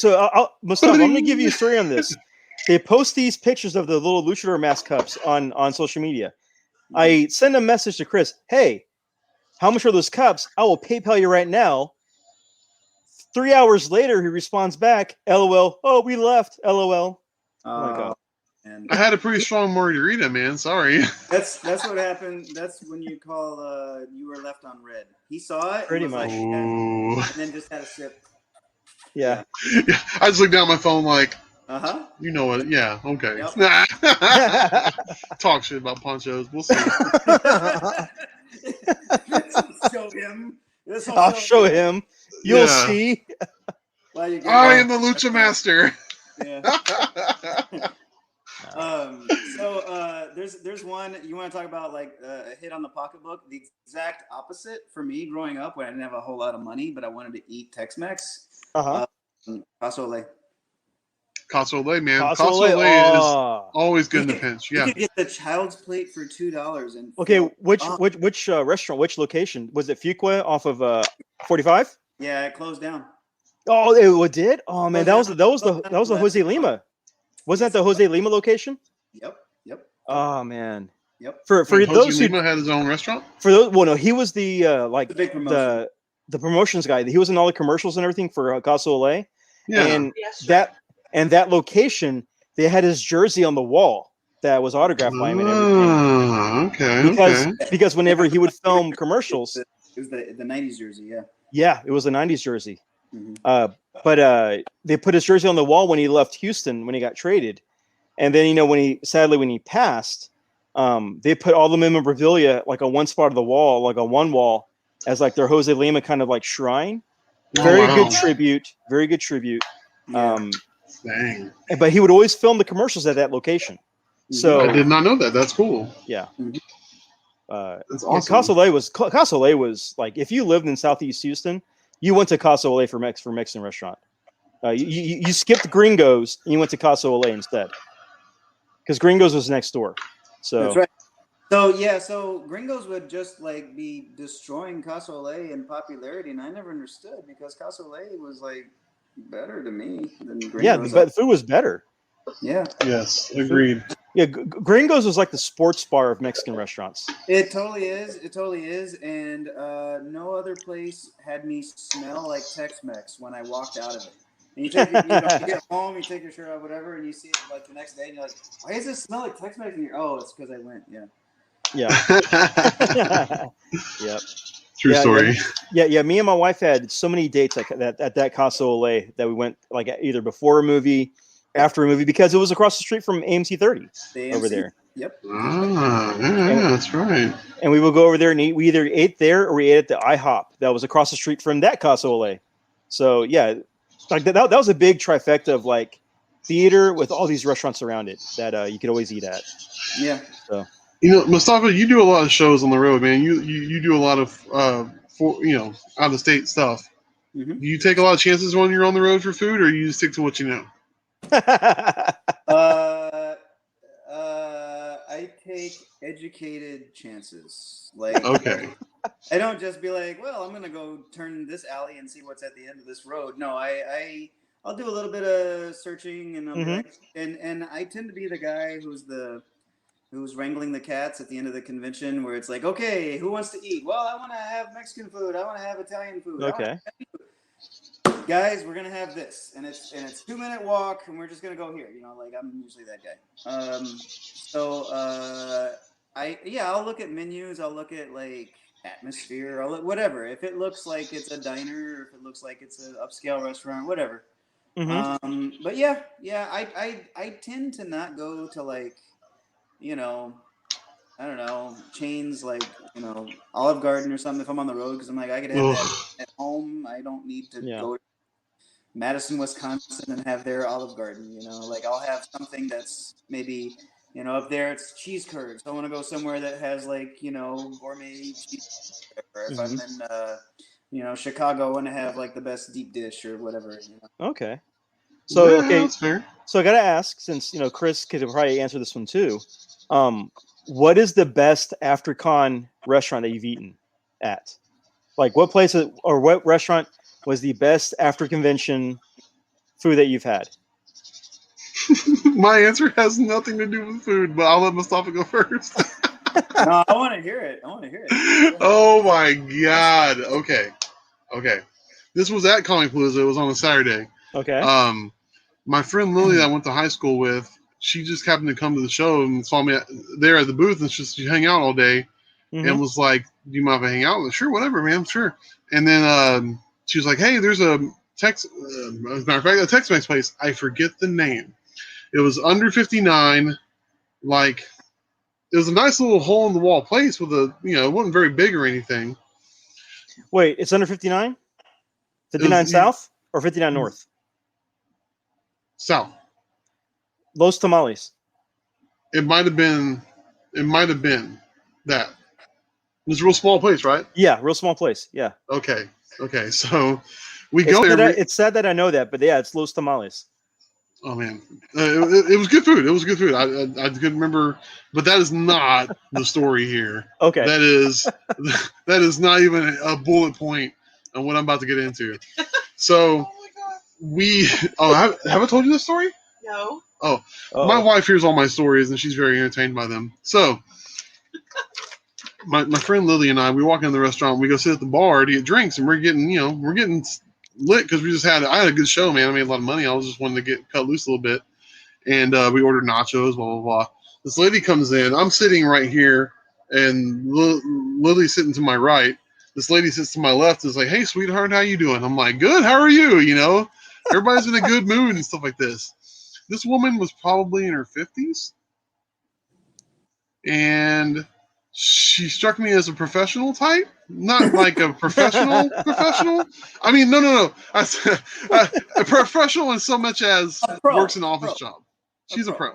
Mustafa, I'm going to give you a story on this. They post these pictures of the little luchador mask cups on social media. I send a message to Chris. Hey, how much are those cups? I will PayPal you right now. 3 hours later, he responds back, LOL. Oh, we left. LOL. Oh my God. And I had a pretty strong margarita, man. Sorry. that's what happened. That's when you call you were left on red. He saw it, Pretty and was much. like, Ooh. and then just had a sip. Yeah. I just looked down at my phone like, Uh-huh. you know what? Yeah, okay. Yep. Talk shit about ponchos. We'll see. Show him. I'll show him. You'll Yeah. see. While you I am the lucha master. Yeah. There's one you want to talk about, like a hit on the pocketbook. The exact opposite for me growing up when I didn't have a whole lot of money, but I wanted to eat Tex-Mex. Uh-huh. Caso Ole. Caso Ole, man. Caso Caso Ole, Ole is oh. always good in the pinch. You Yeah. could get the child's plate for $2 and Okay, which Oh. which restaurant, which location? Was it Fuqua off of 45? Yeah, it closed down. Oh, it did? Oh man, that was the Jose Lima. Wasn't that the Jose Lima location? Yep. Oh man. Yep. For Jose those who Lima had his own restaurant. well no, he was the like The big promotion. the promotions guy. He was in all the commercials and everything for Caso Ole. Yeah. And that location, they had his jersey on the wall that was autographed by him and everything. Okay. Because whenever he would film commercials, It was the 90s jersey, yeah. yeah, it was a 90s jersey. Mhm. But they put his jersey on the wall when he left Houston, when he got traded. And then, when he passed, they put all the memorabilia like on one spot of the wall, like on one wall, as like their Jose Lima kind of like shrine. Very good tribute. Very good tribute. Yeah. Dang. But he would always film the commercials at that location. So I did not know that. That's cool. yeah. Mhm. That's Yeah, awesome. Caso Ole was like, if you lived in Southeast Houston, you went to Caso Ole for Mexican restaurant. You skipped Gringos and you went to Caso Ole instead, because Gringos was next door. So That's right. So Gringos would just like be destroying Caso Ole in popularity, and I never understood because Caso Ole was like better to me than Gringos. yeah, the food was better. Yeah, Yes, agreed. Yeah, Gringos was like the sports bar of Mexican restaurants. it totally is. It totally is. And no other place had me smell like Tex-Mex when I walked out of it. And you get home, you take your shirt off, whatever, and you see it like the next day, and you're like, "Why does this smell like Tex-Mex?" And you're, "Oh, it's because I went." Yeah. Yeah. Yep. True story. Yeah. Me and my wife had so many dates like that at that Caso Ole that we went like either before a movie, after a movie, because it was across the street from AMC 30 over there. Yep. Yeah, that's right. And we would go over there and eat. We either ate there or we ate at the IHOP that was across the street from that Caso Ole. So yeah, like that was a big trifecta of like theater with all these restaurants around it that you could always eat at. Yeah. So Mustafa, you do a lot of shows on the road, man. You do a lot of out of state stuff. Mhm. Do you take a lot of chances when you're on the road for food, or you just stick to what you know? I take educated chances. Like, Okay. I don't just be like, well, I'm gonna go turn this alley and see what's at the end of this road. No, I'll do a little bit of searching, and I'll be like, and I tend to be the guy who's the who's wrangling the cats at the end of the convention, where it's like, okay, who wants to eat? Well, I want to have Mexican food. I want to have Italian food. Okay. Guys, we're gonna have this, and it's 2-minute walk, and we're just gonna go here. Like I'm usually that guy. I'll look at menus. I'll look at like atmosphere. I'll look whatever. If it looks like it's a diner, or if it looks like it's an upscale restaurant, whatever. But I tend to not go to like, I don't know, chains like, Olive Garden or something if I'm on the road, because I'm like, I could have that at home. I don't need to go to Madison, Wisconsin and have their Olive Garden, like I'll have something that's maybe, up there it's cheese curds. I want to go somewhere that has like, gourmet cheese. Or if I'm in, Chicago, I want to have like the best deep dish or whatever. Okay. So, that's fair. So I got to ask, since, Chris could probably answer this one too. What is the best after-con restaurant that you've eaten at? Like what place or what restaurant was the best after-convention food that you've had? My answer has nothing to do with food, but I'll let Mostafa go first. No, I want to hear it. Oh my God. Okay. This was at Comic Palooza. It was on a Saturday. Okay. My friend Lily that I went to high school with, she just happened to come to the show and saw me there at the booth, and she hung out all day and was like, do you mind if I hang out? I'm like, sure, whatever, man, sure. And then she was like, hey, there's a as a matter of fact, a Tex-Mex place. I forget the name. It was under 59. Like, it was a nice little hole-in-the-wall place with it wasn't very big or anything. Wait, it's under 59? 59 South or 59 North? South. Los Tamales. It might have been that. It was a real small place, right? Yeah, real small place. Yeah. Okay. So we go there. It's sad that I know that, but yeah, it's Los Tamales. Oh man, it was good food. It was good food. I couldn't remember, but that is not the story here. Okay. That is not even a bullet point on what I'm about to get into. So have I told you this story? No. Oh, my wife hears all my stories and she's very entertained by them. So my friend Lily and I, we walk into the restaurant, we go sit at the bar to get drinks, and we're getting lit because I had a good show, man. I made a lot of money. I was just wanting to get cut loose a little bit. And we ordered nachos, blah, blah, blah. This lady comes in. I'm sitting right here, and Lily's sitting to my right. This lady sits to my left and is like, hey, sweetheart, how you doing? I'm like, good, how are you? Everybody's in a good mood and stuff like this. This woman was probably in her 50s. And she struck me as a professional type. Not like a professional. I mean, no. A professional in so much as works an office job. She's a pro.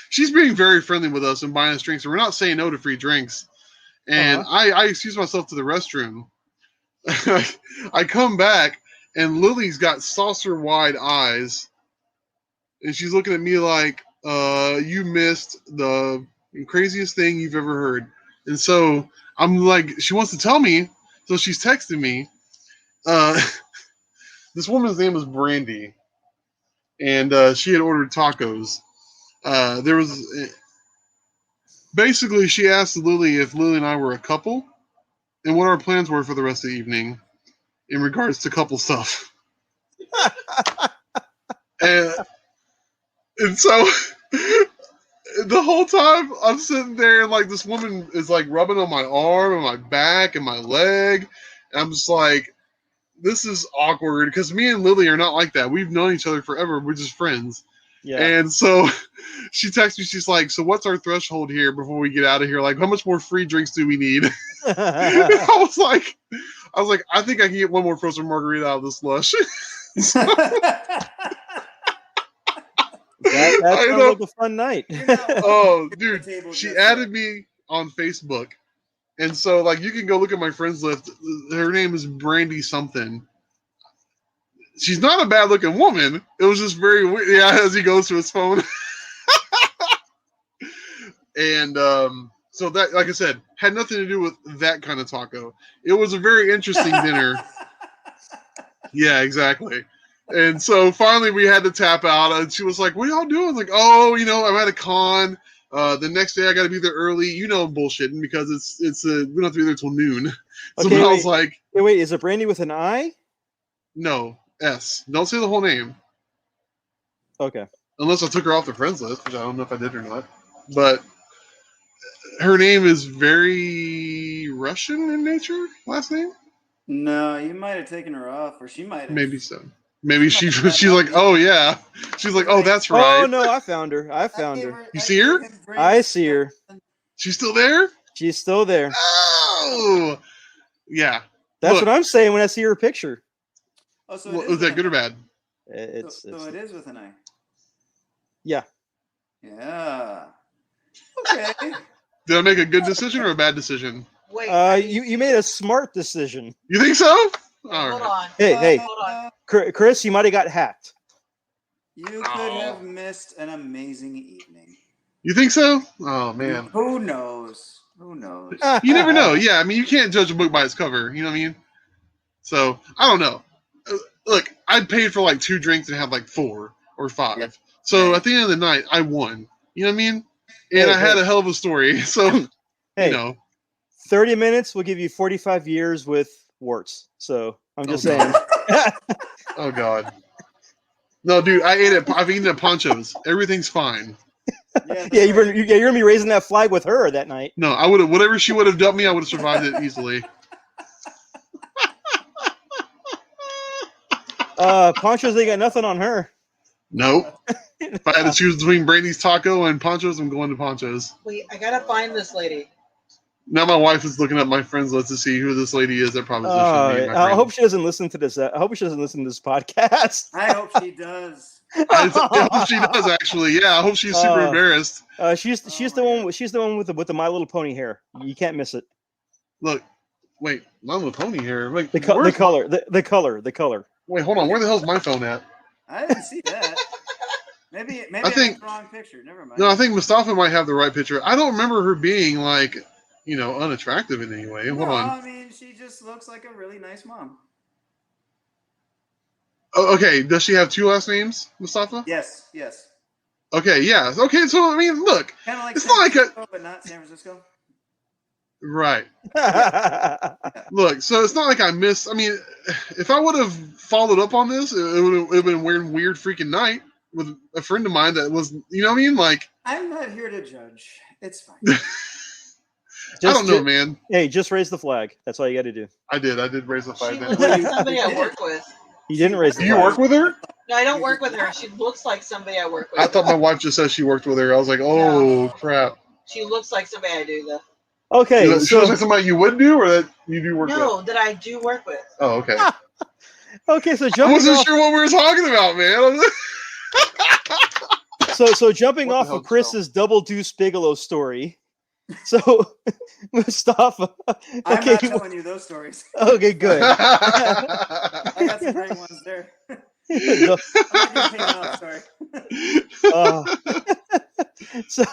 She's being very friendly with us and buying us drinks, and we're not saying no to free drinks. And I excuse myself to the restroom. I come back, and Lily's got saucer-wide eyes, and she's looking at me like, you missed the craziest thing you've ever heard. And so I'm like, she wants to tell me, so she's texting me. This woman's name was Brandy, and she had ordered tacos. Basically, she asked Lily if Lily and I were a couple and what our plans were for the rest of the evening in regards to couple stuff. and so the whole time I'm sitting there, and like this woman is like rubbing on my arm and my back and my leg. And I'm just like, this is awkward because me and Lily are not like that. We've known each other forever. We're just friends. Yeah. And so she texts me. She's like, so what's our threshold here before we get out of here? Like, how much more free drinks do we need? I was like, I think I can get one more frozen margarita out of this slush. That sounds like a fun night. Oh, dude. She added me on Facebook. And so, like, you can go look at my friends list. Her name is Brandy something. She's not a bad-looking woman. It was just very weird. Yeah, as he goes to his phone. And so that, like I said, had nothing to do with that kind of taco. It was a very interesting dinner. Yeah, exactly. And so finally we had to tap out, and she was like, "What are y'all doing?" I was like, "Oh, I'm at a con. The next day I got to be there early. I'm bullshitting because it's we don't have to be there till noon." So Okay, I wait. was like, Wait, is it Brandy with an I? "No, S. Don't say the whole name Okay. unless I took her off the friends list, which I don't know if I did or not. But her name is very Russian in nature. Last name." No, you might have taken her off, or she might have. Maybe so. Maybe She she's might have like, me. "Oh yeah." She's like, "Oh, that's Oh right." no, I found her. I found her. You see her? I see her. She's still there. She's still there. Oh, yeah. That's Look, what I'm saying when I see her picture. Oh, so well, it is that with good or an I. bad? It's So it is with an I. yeah. Yeah. Okay. Did I make a good decision or a bad decision? Wait. You made a smart decision. You think so? All Hold right. on. Hey, Hold on. Chris, you might have got hacked. You could have missed an amazing evening. You think so? Oh man. Who knows? Who knows? You never know. Yeah, I mean, you can't judge a book by its cover. You know what I mean? So I don't know. Look, I paid for like 2 drinks and had like 4 or 5. Yeah. So Yeah. at the end of the night, I won. You know what I mean? And I had a hell of a story. So Hey, 30 minutes will give you 45 years with warts. So I'm just saying. Oh God. No, dude, I've eaten at Poncho's. Everything's fine. Yeah, you're gonna be raising that flag with her that night. No, I would have, whatever she would have dealt me, I would have survived it easily. Ponchos, they got nothing on her. Nope. If I had to choose between Brandy's Taco and Poncho's, I'm going to Poncho's. Wait, I gotta find this lady. Now my wife is looking at my friends list to see who this lady is that propositioned me. I hope she doesn't listen to this. I hope she doesn't listen to this podcast. I hope she does. I hope she does actually. Yeah, I hope she's super embarrassed. She's the one with the My Little Pony hair. You can't miss it. Look, wait, My Little Pony hair. Like the color. Wait, hold on. Where the hell's my phone at? I didn't see that. Maybe I think the wrong picture. Never mind. No, I think Mostafa might have the right picture. I don't remember her being like, unattractive in any way. Hold on. I mean, she just looks like a really nice mom. Oh, okay. Does she have 2 last names, Mostafa? Yes. Okay, yeah. Okay, so I mean, look, Kind of like it's San not like Francisco, but not San Francisco. Right. Look, so it's not like I missed. I mean, if I would have followed up on this, it would have been a weird freaking night with a friend of mine that was, you know what I mean? Like, I'm not here to judge. It's fine. I don't know, man. Hey, just raise the flag. That's all you got to do. I did raise the flag. She looks like somebody I work with. You didn't raise the Do flag. you work with her? No, I don't work with her. She looks like somebody I work with. I thought my wife just said she worked with her. I was like, oh, crap. She looks like somebody I do, though. Okay, She looks like somebody you would do or that you do work with? No, that I do work with. Oh, okay. Okay, so I jumping wasn't off, sure what we were talking about, man. so jumping What the off hell, of Chris's Double Deuce Bigelow story. So Mostafa, I'm okay, not telling you those stories. okay, good. I got some great ones there. I'm not gonna take it off, sorry. So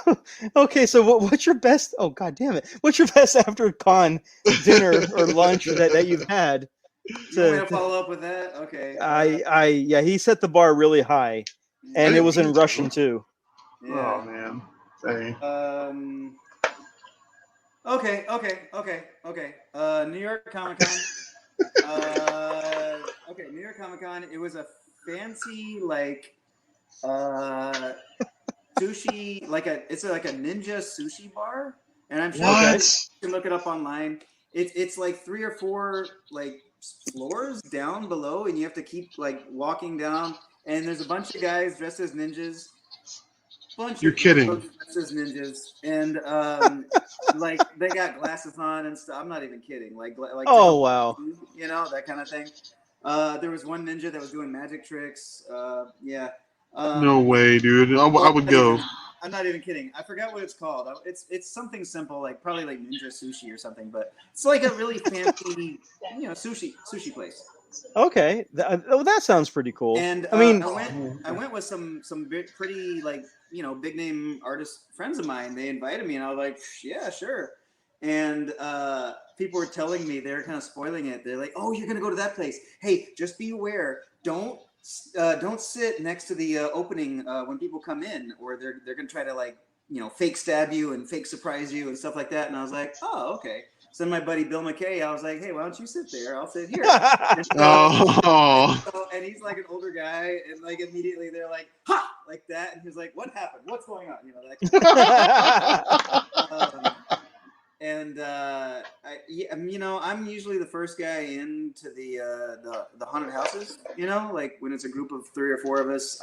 okay, so what's your best? Oh God damn it! What's your best after con dinner or lunch that you've had? You want me to follow up with that? Okay. Yeah, he set the bar really high, and it was in Russian too. Yeah. Oh, man. Hey. Okay. New York Comic Con. Okay, New York Comic Con. It was a fancy sushi, it's like a ninja sushi bar, and I'm sure you can look it up online. It's like 3 or 4 floors down below, and you have to keep walking down. And there's a bunch of guys dressed as ninjas. You're kidding. Dressed as ninjas, and they got glasses on and stuff. I'm not even kidding. Oh wow. That kind of thing. There was one ninja that was doing magic tricks. Yeah. No way, dude. I would go. I'm not even kidding. I forgot what it's called. It's something simple, probably Ninja Sushi or something. But it's like a really fancy, sushi place. Okay, that sounds pretty cool. And I mean, I went with some pretty big name artist friends of mine. They invited me, and I was like, yeah, sure. And people were telling me, they're kind of spoiling it. They're like, oh, you're gonna go to that place. Hey, just be aware. Don't don't sit next to the opening when people come in, or they're gonna try to like fake stab you and fake surprise you and stuff like that. And I was like, oh, okay. So then my buddy Bill McKay, I was like, hey, why don't you sit there? I'll sit here. And, and he's like an older guy, and like immediately they're like, ha, like that, and he's like, what happened? What's going on? I'm usually the first guy into the haunted houses. Like when it's a group of 3 or 4 of us,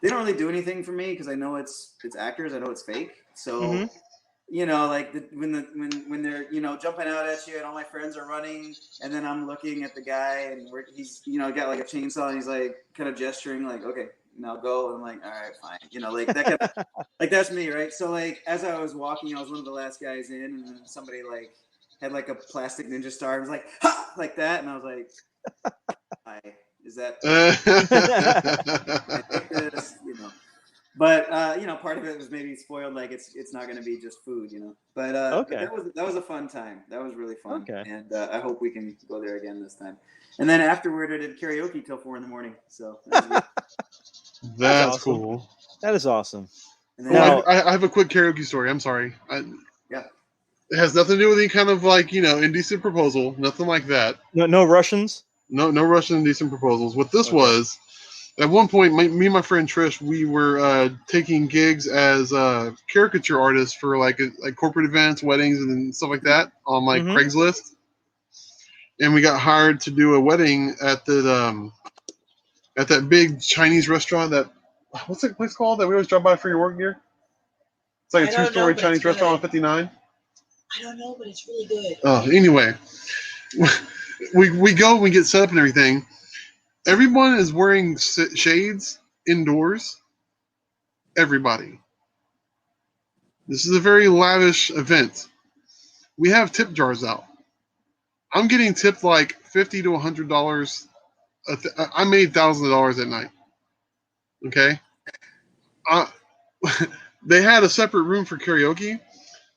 they don't really do anything for me because I know it's actors. I know it's fake. So, like when they're jumping out at you and all my friends are running, and then I'm looking at the guy and he's got like a chainsaw and he's like kind of gesturing like, okay, now go. And I'm like, all right, fine. Like that kind of, like that's me, right? So like as I was walking, I was one of the last guys in, and then somebody like had like a plastic ninja star and was like, ha, like that, and I was like, hi. Is that But part of it was maybe spoiled, like it's not going to be just food, But okay. But that was a fun time. That was really fun. Okay. And I hope we can go there again this time. And then afterward, I did karaoke till 4 a.m. So that's awesome. cool. That is awesome. And then Now, I have a quick karaoke story. I'm sorry. Yeah. It has nothing to do with any kind of like indecent proposal. Nothing like that. no Russians. No Russian indecent proposals. What this was, at one point, me and my friend Trish, we were taking gigs as caricature artists for like corporate events, weddings, and stuff like that on like Craigslist. And we got hired to do a wedding at at that big Chinese restaurant. What's that place called that we always drive by for your work gear? It's like a 2-story Chinese restaurant on 59. I don't know, but it's really good. Oh, anyway, we go, we get set up and everything. Everyone is wearing shades indoors. Everybody. This is a very lavish event. We have tip jars out. I'm getting tipped like $50 to $100. I made thousands of dollars at night. Okay. They had a separate room for karaoke,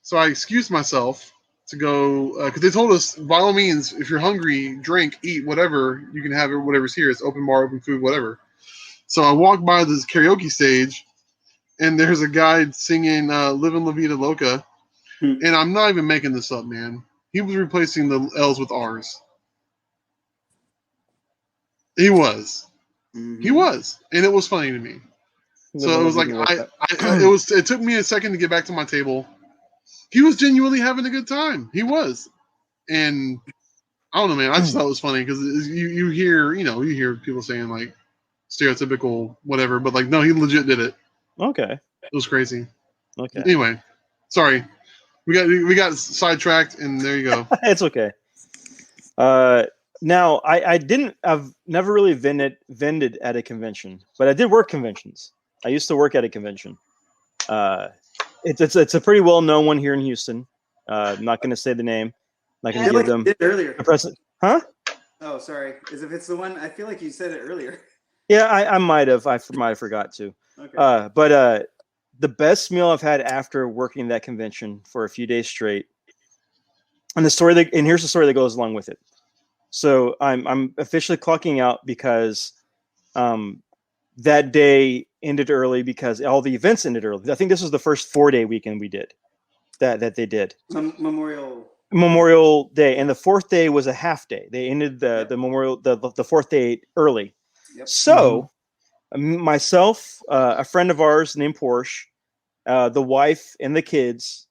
so I excused myself to go because they told us, by all means, if you're hungry, drink, eat, whatever, you can have it, whatever's here. It's open bar, open food, whatever. So I walked by this karaoke stage, and there's a guy singing "Livin' La Vida Loca," and I'm not even making this up, man. He was replacing the L's with R's. He was, and it was funny to me. So it was like it took me a second to get back to my table. He was genuinely having a good time. He was, and I don't know, man. I just thought it was funny because you hear people saying like stereotypical whatever, but like no, he legit did it. Okay, it was crazy. Okay. Anyway, sorry, we got sidetracked, and there you go. It's okay. Now I've never really vended at a convention, but I did work conventions. I used to work at a convention. It's a pretty well known one here in Houston. I'm not going to say the name. I'm not going to give them earlier. Huh? Oh, sorry. If it's the one, I feel like you said it earlier. Yeah, I might have. I might have forgot to. Okay. But the best meal I've had after working that convention for a few days straight, and here's the story that goes along with it. So I'm officially clocking out because that day ended early because all the events ended early. I think this was the first 4-day weekend we did that they did. Memorial Day, and the 4th day was a half day. They ended the Memorial the 4th day early. Yep. So myself, a friend of ours named Porsche, the wife and the kids,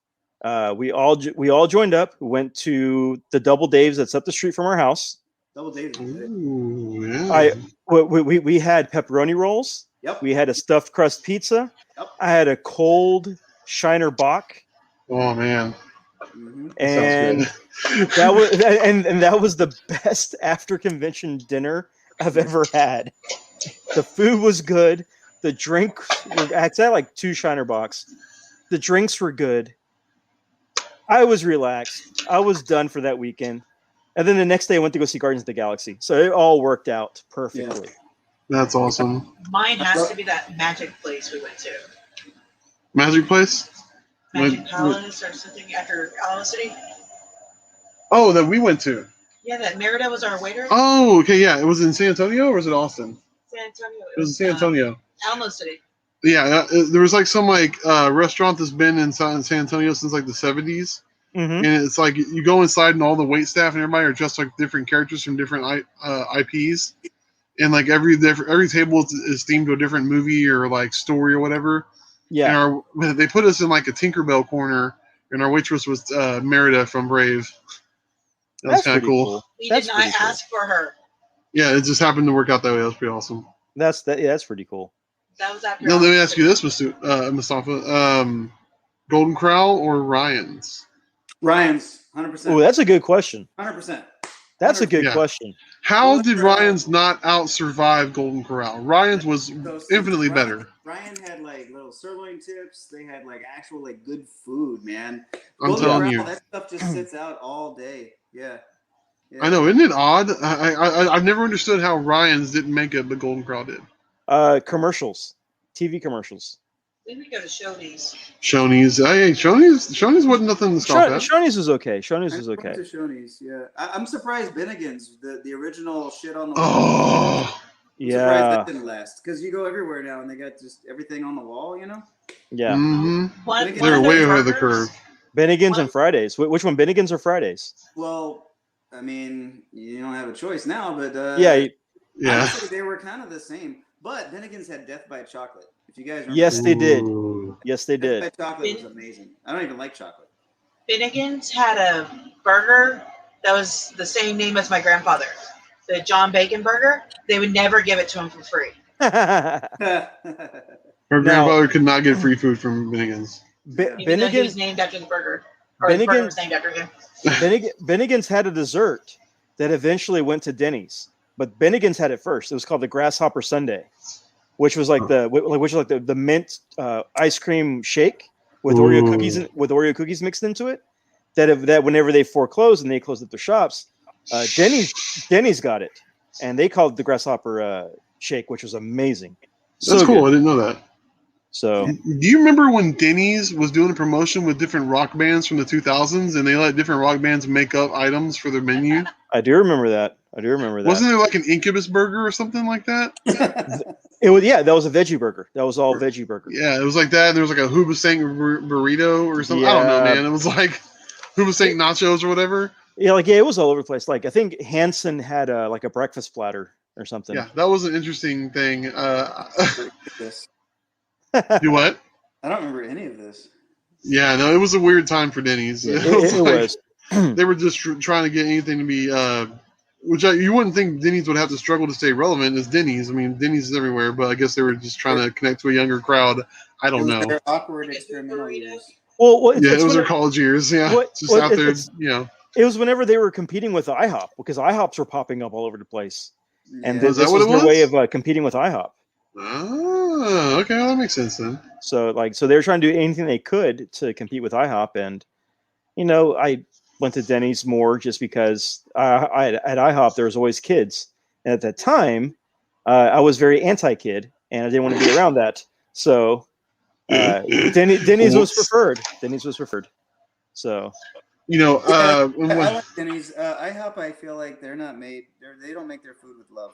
we all joined up. We went to the Double Dave's that's up the street from our house. Double Dave's. Ooh, yeah. We had pepperoni rolls. Yep. We had a stuffed crust pizza. Yep. I had a cold Shiner Bock. Oh man. And that was the best after convention dinner I've ever had. The food was good. The drink I had like 2 Shiner Bocks. The drinks were good. I was relaxed. I was done for that weekend. And then the next day I went to go see Guardians of the Galaxy. So it all worked out perfectly. Yeah. That's awesome. Mine has to be that magic place we went to. Magic place? Magic Palace or something after Alamo City. Oh, that we went to. Yeah, that Merida was our waiter. Oh, okay, yeah. It was in San Antonio or was it Austin? San Antonio. It was in San Antonio. Alamo City. Yeah, there was like some like restaurant that's been in San Antonio since like the 70s. Mm-hmm. And it's like you go inside and all the wait staff and everybody are just like different characters from different IPs, and like every table is themed to a different movie or like story or whatever. Yeah. And they put us in like a Tinkerbell corner, and our waitress was Merida from Brave. That was kind of cool. We That's did not pretty cool. ask for her. Yeah, it just happened to work out that way. That was pretty awesome. That's pretty cool. That was after. Now let me ask you this, Mustafa: Golden Corral or Ryan's? Ryan's, 100%. Oh, that's a good question. 100%. That's a good Yeah. question. How did Ryan's not out survive Golden Corral? Ryan's was infinitely better. Ryan had like little sirloin tips. They had like actual like good food, man. I'm Golden telling Corral, you. that stuff just sits out all day. Yeah. I know, isn't it odd? I've never understood how Ryan's didn't make it, but Golden Corral did. Commercials, TV commercials. We would go to Shoney's. Shoney's, hey, Shoney's wasn't nothing to scoff at. Shoney's was okay. Shoney's was okay. To Shoney's, yeah. I'm surprised Bennigan's, the original shit on the wall. Oh, I'm surprised Yeah, that didn't last. Because you go everywhere now and they got just everything on the wall, you know? yeah. mm-hmm. One They're of way those ahead of the burgers- curve. Bennigan's and Fridays. Which one? Bennigan's or Fridays? Well, I mean, you don't have a choice now, but Yeah. Yeah. honestly, they were kind of the same. But Bennigan's had Death by Chocolate. If you guys remember. Yes, they did. Ooh. Yes, they Death did. by Chocolate was amazing. I don't even like chocolate. Finnegan's had a burger that was the same name as my grandfather, the John Bacon burger. They would never give it to him for free. Her grandfather could not get free food from Bennigan's. Even though he was named after the burger. Or the burger was named after him. Bennigan's had a dessert that eventually went to Denny's, but Bennigan's had it first. It was called the Grasshopper Sunday, which was like the mint ice cream shake with Oreo cookies mixed into it. That whenever they foreclosed and they closed up their shops, Denny's got it, and they called it the Grasshopper shake, which was amazing. That's cool. I didn't know that. So, do you remember when Denny's was doing a promotion with different rock bands from the 2000s, and they let different rock bands make up items for their menu? I do remember that. Wasn't there like an Incubus burger or something like that? It was, yeah. That was a veggie burger. That was all veggie burger. Yeah, it was like that. And there was like a Hubasang burrito or something. Yeah. I don't know, man. It was like Hubasang nachos or whatever. Yeah, it was all over the place. Like I think Hanson had like a breakfast platter or something. Yeah, that was an interesting thing. This. Do what? I don't remember any of this. Yeah, no, it was a weird time for Denny's. It was. was. They were just trying to get anything to be, you wouldn't think Denny's would have to struggle to stay relevant as Denny's. I mean, Denny's is everywhere, but I guess they were just trying to connect to a younger crowd. I don't know. Their awkward experimental years. Well, it was their college years. Yeah, out there, you know. It was whenever they were competing with IHOP because IHOPs were popping up all over the place, and Yeah. this was their way of competing with IHOP. Oh, okay, well, that makes sense then. So they were trying to do anything they could to compete with IHOP, and I went to Denny's more just because at IHOP there was always kids, and at that time I was very anti-kid, and I didn't want to be around that. So Denny's was preferred. So I like Denny's. IHOP, I feel like they're not made. They don't make their food with love.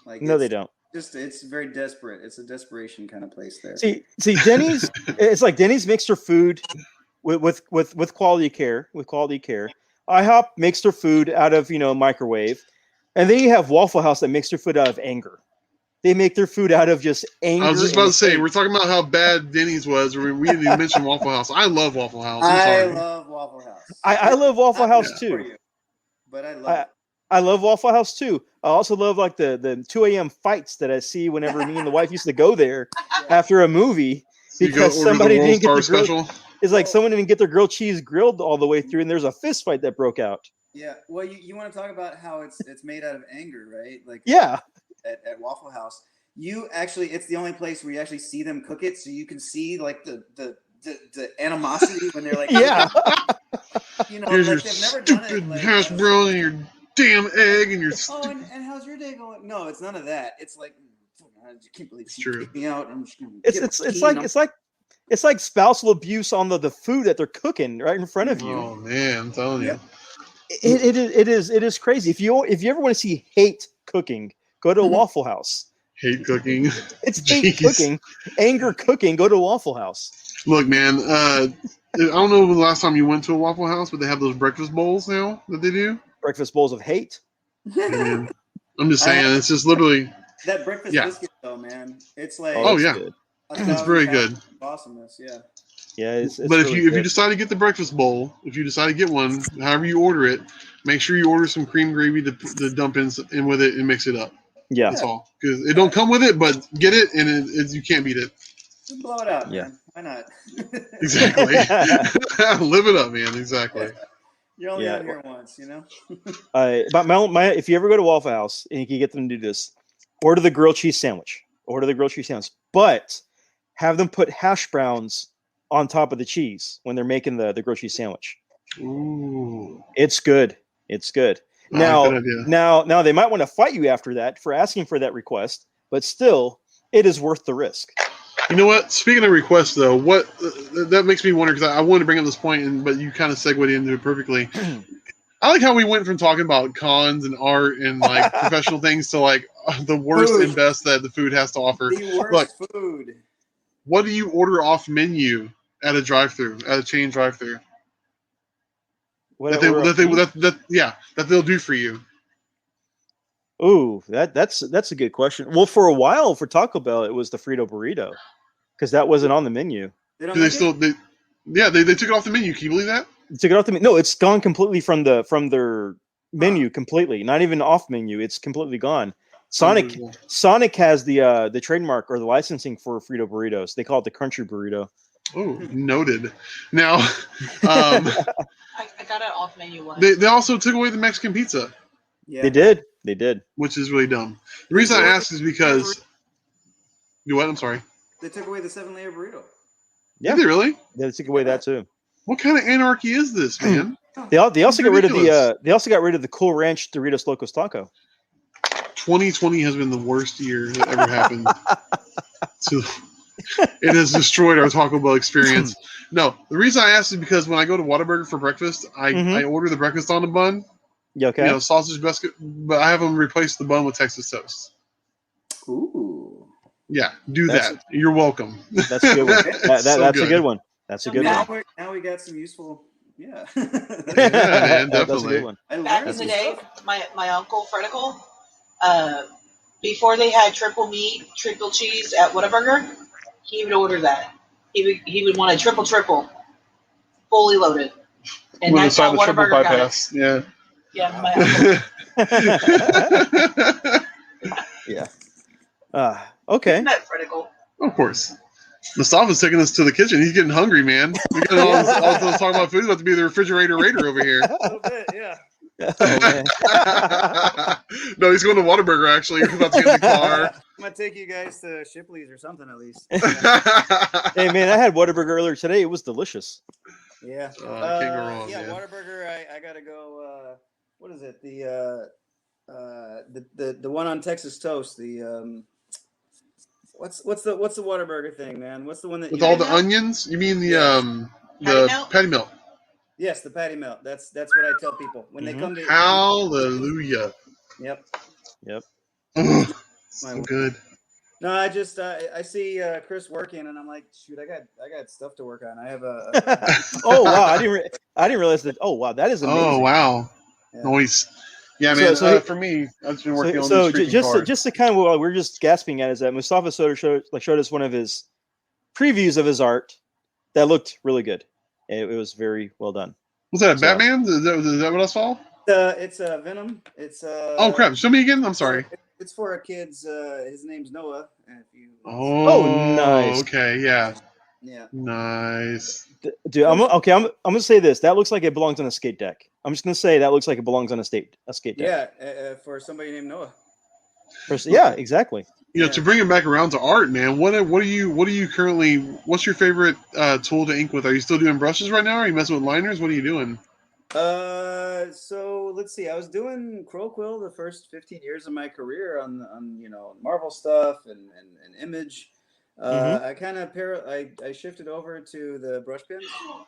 Like no, they don't. It's very desperate. It's a desperation kind of place there. See, Denny's. It's like Denny's makes their food with quality care. IHOP makes their food out of microwave, and then you have Waffle House that makes their food out of anger. They make their food out of just anger. I was just about to say, we're talking about how bad Denny's was. We didn't even mention Waffle House. I love Waffle House. I love Waffle House. I love Waffle House too. But I love it. I love Waffle House too. I also love like the 2 a.m. fights that I see whenever me and the wife used to go there after a movie because somebody didn't get the special. It's like someone didn't get their grilled cheese grilled all the way through, and there's a fist fight that broke out. Yeah, well, you want to talk about how it's made out of anger, right? Like yeah, at Waffle House, it's the only place where you actually see them cook it, so you can see like the animosity when they're like, yeah, here's your stupid hash brown and your damn egg and your and how's your day going? No, it's none of that. It's like I can't believe you kicked me out. I'm just gonna it's like spousal abuse on the food that they're cooking right in front of you. Oh man, I'm telling you, it is crazy. If you ever want to see hate cooking, go to a Waffle House Hate cooking. It's hate Jeez. cooking, anger cooking. Go to a Waffle House. Look, man. I don't know the last time you went to a Waffle House, but they have those breakfast bowls now that they do. Breakfast bowls of hate. Hey, man. I'm just saying, it's just literally. That breakfast Yeah. biscuit, though, man. It's like Oh, it's yeah. good. It's very good. Awesomeness, yeah. Yeah, it's But if really you good. decide to get the breakfast bowl, if you decide to get one, however you order it, make sure you order some cream gravy to dump in with it and mix it up. Yeah, That's all. Because it don't come with it, but get it and you can't beat it. Just blow it out, Yeah. man. Why not? Exactly. Live it up, man. Exactly. You're only Yeah. out here once, you know? but my if you ever go to Waffle House and you can get them to do this, order the grilled cheese sandwich. Order the grilled cheese sandwich, but have them put hash browns on top of the cheese when they're making the grilled cheese sandwich. Ooh. It's good. It's good. I Now, like that idea. now they might want to fight you after that for asking for that request, but still, it is worth the risk. You know what? Speaking of requests, though, what that makes me wonder, because I wanted to bring up this point, but you kind of segued into it perfectly. I like how we went from talking about cons and art and like professional things to like the worst Food. and best that the food has to offer. The worst Look, food. what do you order off menu at a drive-through, at a chain drive-through? That they'll do for you. Ooh, that's a good question. Well, for a while for Taco Bell, it was the Frito burrito because that wasn't on the menu. They don't Do they make still? it? They took it off the menu. Can you believe that? They took it off the menu. No, it's gone completely from their menu completely. Not even off menu. It's completely gone. Sonic has the trademark or the licensing for Frito burritos. They call it the Country Burrito. Oh, noted. Now, I got it off menu once. they also took away the Mexican pizza, Yeah. They did. which is really dumb. The reason I ask is because you what? I'm sorry. They took away the 7-layer burrito. Yeah, Did they really? they took away that too. What kind of anarchy is this, man? They also got rid of Ridiculous. they also got rid of the Cool Ranch Doritos Locos Taco. 2020 has been the worst year that ever happened. So it has destroyed our Taco Bell experience. No, the reason I asked is because when I go to Whataburger for breakfast, I order the breakfast on the bun. Yeah, okay. You know, sausage biscuit, but I have them replace the bun with Texas toast. Ooh. Yeah, do that. You're welcome. That's a good one. That's a good one. That's a good now one. now we got some useful. Yeah. Yeah, man, That's a definitely. good one. I Back learned in the some day, stuff. my uncle Fredicle, before they had triple meat, triple cheese at Whataburger, he would order that. He would want a triple, fully loaded, and With a that's side how of triple Whataburger got it. bypass. Yeah. Yeah, my uncle. Yeah. Okay. Met Fredicle. Of course. Mustafa's taking us to the kitchen. He's getting hungry, man. We got all those talking about food. About to be the refrigerator raider over here. A little bit, yeah. Oh, man. No, he's going to Whataburger, actually. He's about to get in the car. I'm gonna take you guys to Shipley's or something at least. Hey, man, I had Whataburger earlier today. It was delicious. Yeah. Can't go wrong, yeah, man. Whataburger. I gotta go. What is it? The one on Texas toast. The what's the Whataburger thing, man? What's the one that With you all the onions? You mean the Patty melt? patty melt? Yes, the patty melt. That's what I tell people when they come to. Hallelujah. Yep. Ugh, so good. No, I just I see Chris working, and I'm like, shoot, I got stuff to work on. I have a Oh wow, I didn't realize that. Oh wow, that is amazing. Oh wow. Yeah. Nice. Yeah, man. So- For me, I've been working on So this freaking just car. just to kind of what we're just gasping at is that Mustafa showed us one of his previews of his art that looked really good. It was very well done. Was that a So- Batman? Is that what I saw? it's Venom. It's Oh crap! Show me again. I'm sorry. It's for a kid's. His name's Noah. And if you, Oh, nice. Okay, yeah, yeah. nice. Dude, I'm gonna say this. That looks like it belongs on a skate deck. I'm just gonna say that looks like it belongs on a skate deck. Yeah, for somebody named Noah. Yeah, exactly. You know, Yeah. to bring it back around to art, man. What are you currently? What's your favorite tool to ink with? Are you still doing brushes right now? Are you messing with liners? What are you doing? So let's see. I was doing Crow Quill the first 15 years of my career on Marvel stuff and Image. I kind of I shifted over to the brush pen.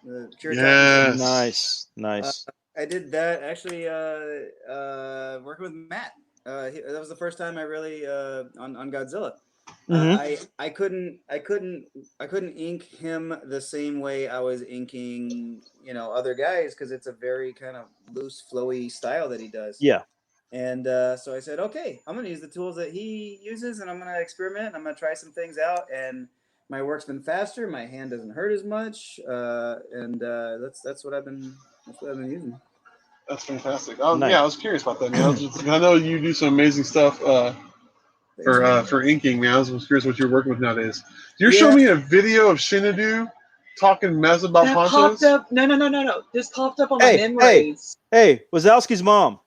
The Kirita. Yes. Nice. I did that actually. Working with Matt. That was the first time I really on Godzilla. Mhm. I couldn't ink him the same way I was inking, other guys, because it's a very kind of loose, flowy style that he does. Yeah. And so I said, okay, I'm going to use the tools that he uses, and I'm going to experiment. I'm going to try some things out, and my work's been faster. My hand doesn't hurt as much, and that's what I've been using. That's fantastic. Nice. Yeah, I was curious about that, man. I know you do some amazing stuff for inking, man. I was curious what you're working with nowadays. You're showing me a video of Shinadu talking mess about That ponchos? popped up. No. This popped up on my memories. Hey, Wazowski's mom.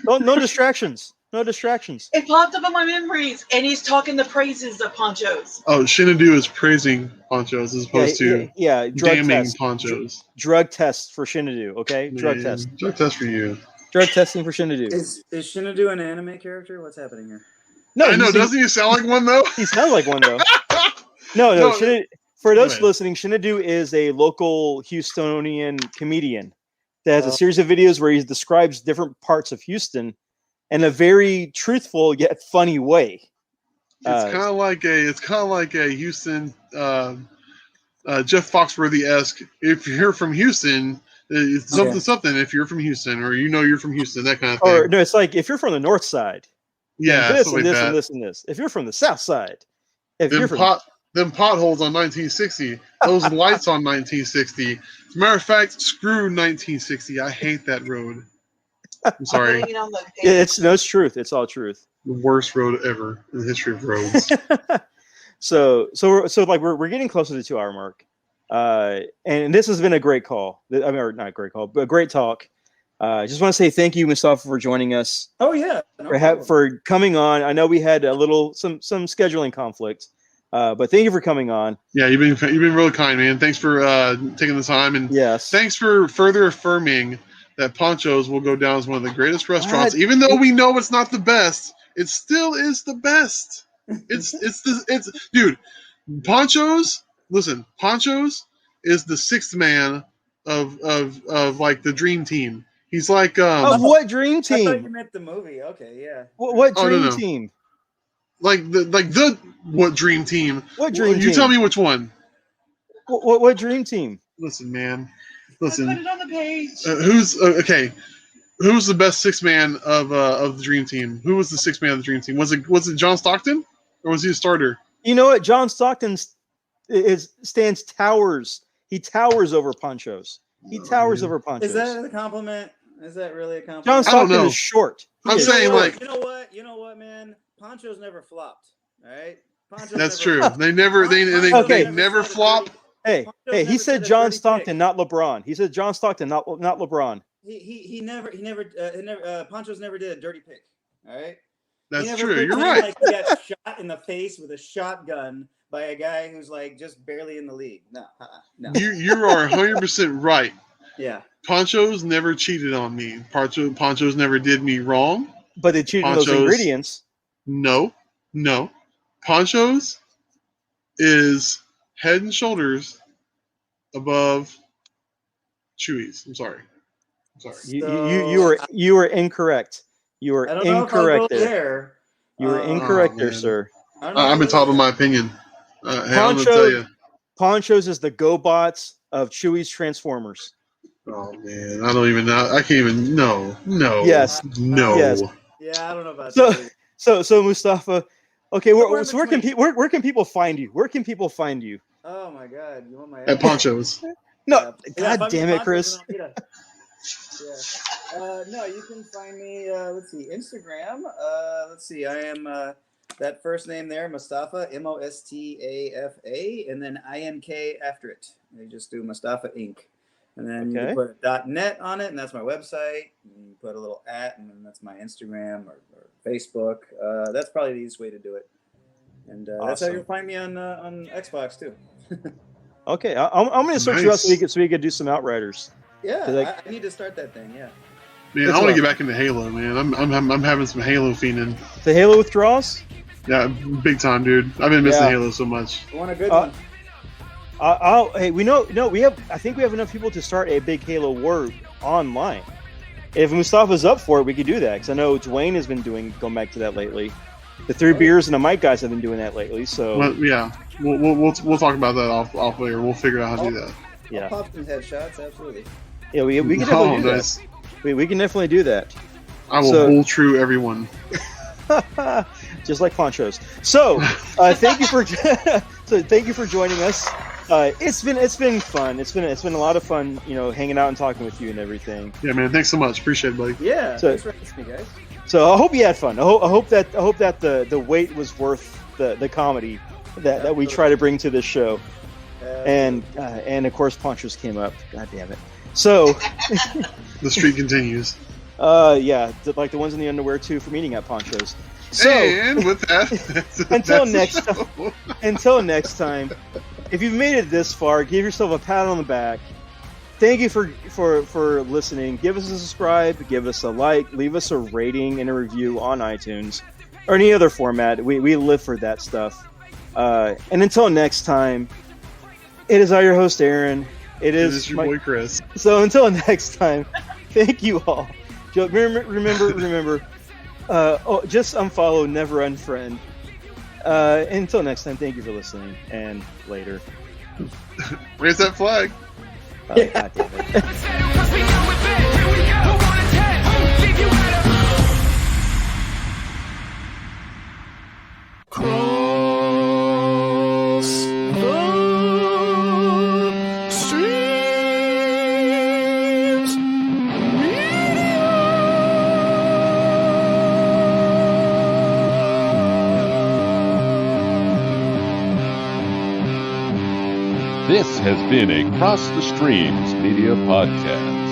No distractions. No distractions. It popped up on my memories, and he's talking the praises of ponchos. Oh, Shinadu is praising ponchos as opposed to drug damning test. ponchos. Drug test for Shinadu, okay? Drug test. Drug test for you. Drug testing for Shinadu. Is Shinadu an anime character? What's happening here? No, I know. Doesn't he sound like one though? He sounds like one though. No. Shinadu, for those listening, Shinadu is a local Houstonian comedian that has a series of videos where he describes different parts of Houston in a very truthful yet funny way. It's kind of like a Houston Jeff Foxworthy-esque. If you're from Houston, it's something. If you're from Houston, or you're from Houston, that kind of thing. Or no, it's like if you're from the north side. Yeah, this and this and this and this. If you're from the south side, them potholes on 1960, those lights on 1960. As a matter of fact, screw 1960. I hate that road. I'm sorry. It's truth. It's all truth. The worst road ever in the history of roads. so we're getting closer to the 2-hour mark, and this has been a great call. I mean, or not a great call, but a great talk. I just want to say thank you, Mostafa, for joining us. Oh yeah, for coming on. I know we had a little some scheduling conflict, but thank you for coming on. Yeah, you've been really kind, man. Thanks for taking the time, and thanks for further affirming that Ponchos will go down as one of the greatest restaurants. Even though we know it's not the best, it still is the best. Dude, Ponchos. Listen, Ponchos is the sixth man of like the dream team. He's like what dream I team? thought you meant the movie. Okay, yeah. What dream team? Like the what dream team? What dream team? You tell me which one. What dream team? Listen, man. Put it on the page. Who's okay? Who's the best sixth man of the dream team? Who was the sixth man of the dream team? Was it John Stockton, or was he a starter? You know what? John Stockton stands towers. He towers over Ponchos. He towers over Ponchos. Is that a compliment? Is that really a compliment? John Stockton is short. I'm saying like you know what, man? Ponchos never flopped. All right. That's true. They never flop. Hey, he said John Stockton, not LeBron. He said John Stockton, not LeBron. He never Ponchos never did a dirty pick. All right. That's true. You're right. Like he got shot in the face with a shotgun by a guy who's like just barely in the league. No. You are 100% right. Yeah. Ponchos never cheated on me. Ponchos never did me wrong. But they cheated on those ingredients. No. Ponchos is head and shoulders above Chewy's. I'm sorry. You were incorrect. You were incorrect there. You were incorrect there, sir. I'm entitled to my opinion. I'm gonna tell you. Ponchos is the GoBots of Chewy's Transformers. Oh man, I don't even know. I can't even. No. Yes. No. Yes. Yeah, I don't know about that. So Mostafa. Okay, where can people find you? Where can people find you? Oh my God, you want my at Ponchos? No, God damn it, Chris. No, you can find me. Let's see, Instagram. Let's see, I am that first name there, Mostafa, Mostafa, and then INK after it. You just do Mostafa Inc. And then you put a .net on it, and that's my website. And you put a little @ and then that's my Instagram or Facebook. That's probably the easiest way to do it. And that's how you'll find me on Xbox too. Okay, I'm going to search you out so we can do some Outriders. Yeah, I need to start that thing. Yeah. Man, I want to get back into Halo, man. I'm having some Halo fiending. The Halo withdrawals? Yeah, big time, dude. I've been missing Halo so much. I want a good one. Hey, we know. No, we have. I think we have enough people to start a big Halo war online. if Mustafa's up for it, we could do that because I know Dwayne has been going back to that lately. The 3 beers and a mic guys have been doing that lately. So well, yeah, we'll talk about that off air. We'll figure out how to do that. yeah, I'll pop some headshots, absolutely. yeah, we can definitely do that. We can definitely do that. I will bull true everyone. Just like ponchos. So thank you for joining us. It's been fun. It's been a lot of fun, hanging out and talking with you and everything. Yeah, man. Thanks so much. Appreciate it, buddy. Yeah, So- thanks for asking me, guys. So I hope you had fun. I hope that the wait was worth the comedy that we try to bring to this show. And of course ponchos came up. God damn it. So The streak continues. yeah, like the ones in the underwear too from eating at ponchos. So And with that, Until that's the next show. until next time, if you've made it this far, give yourself a pat on the back. Thank you for listening. Give us a subscribe, give us a like, leave us a rating and a review on iTunes or any other format. We live for that stuff. And until next time, it is I, your host Aaron. It is your boy Chris. So until next time, thank you all. Remember. Just unfollow, never unfriend. Until next time, thank you for listening, and later. Raise that flag. God damn it. Cross the streams. This has been a Cross the Streams Media Podcast.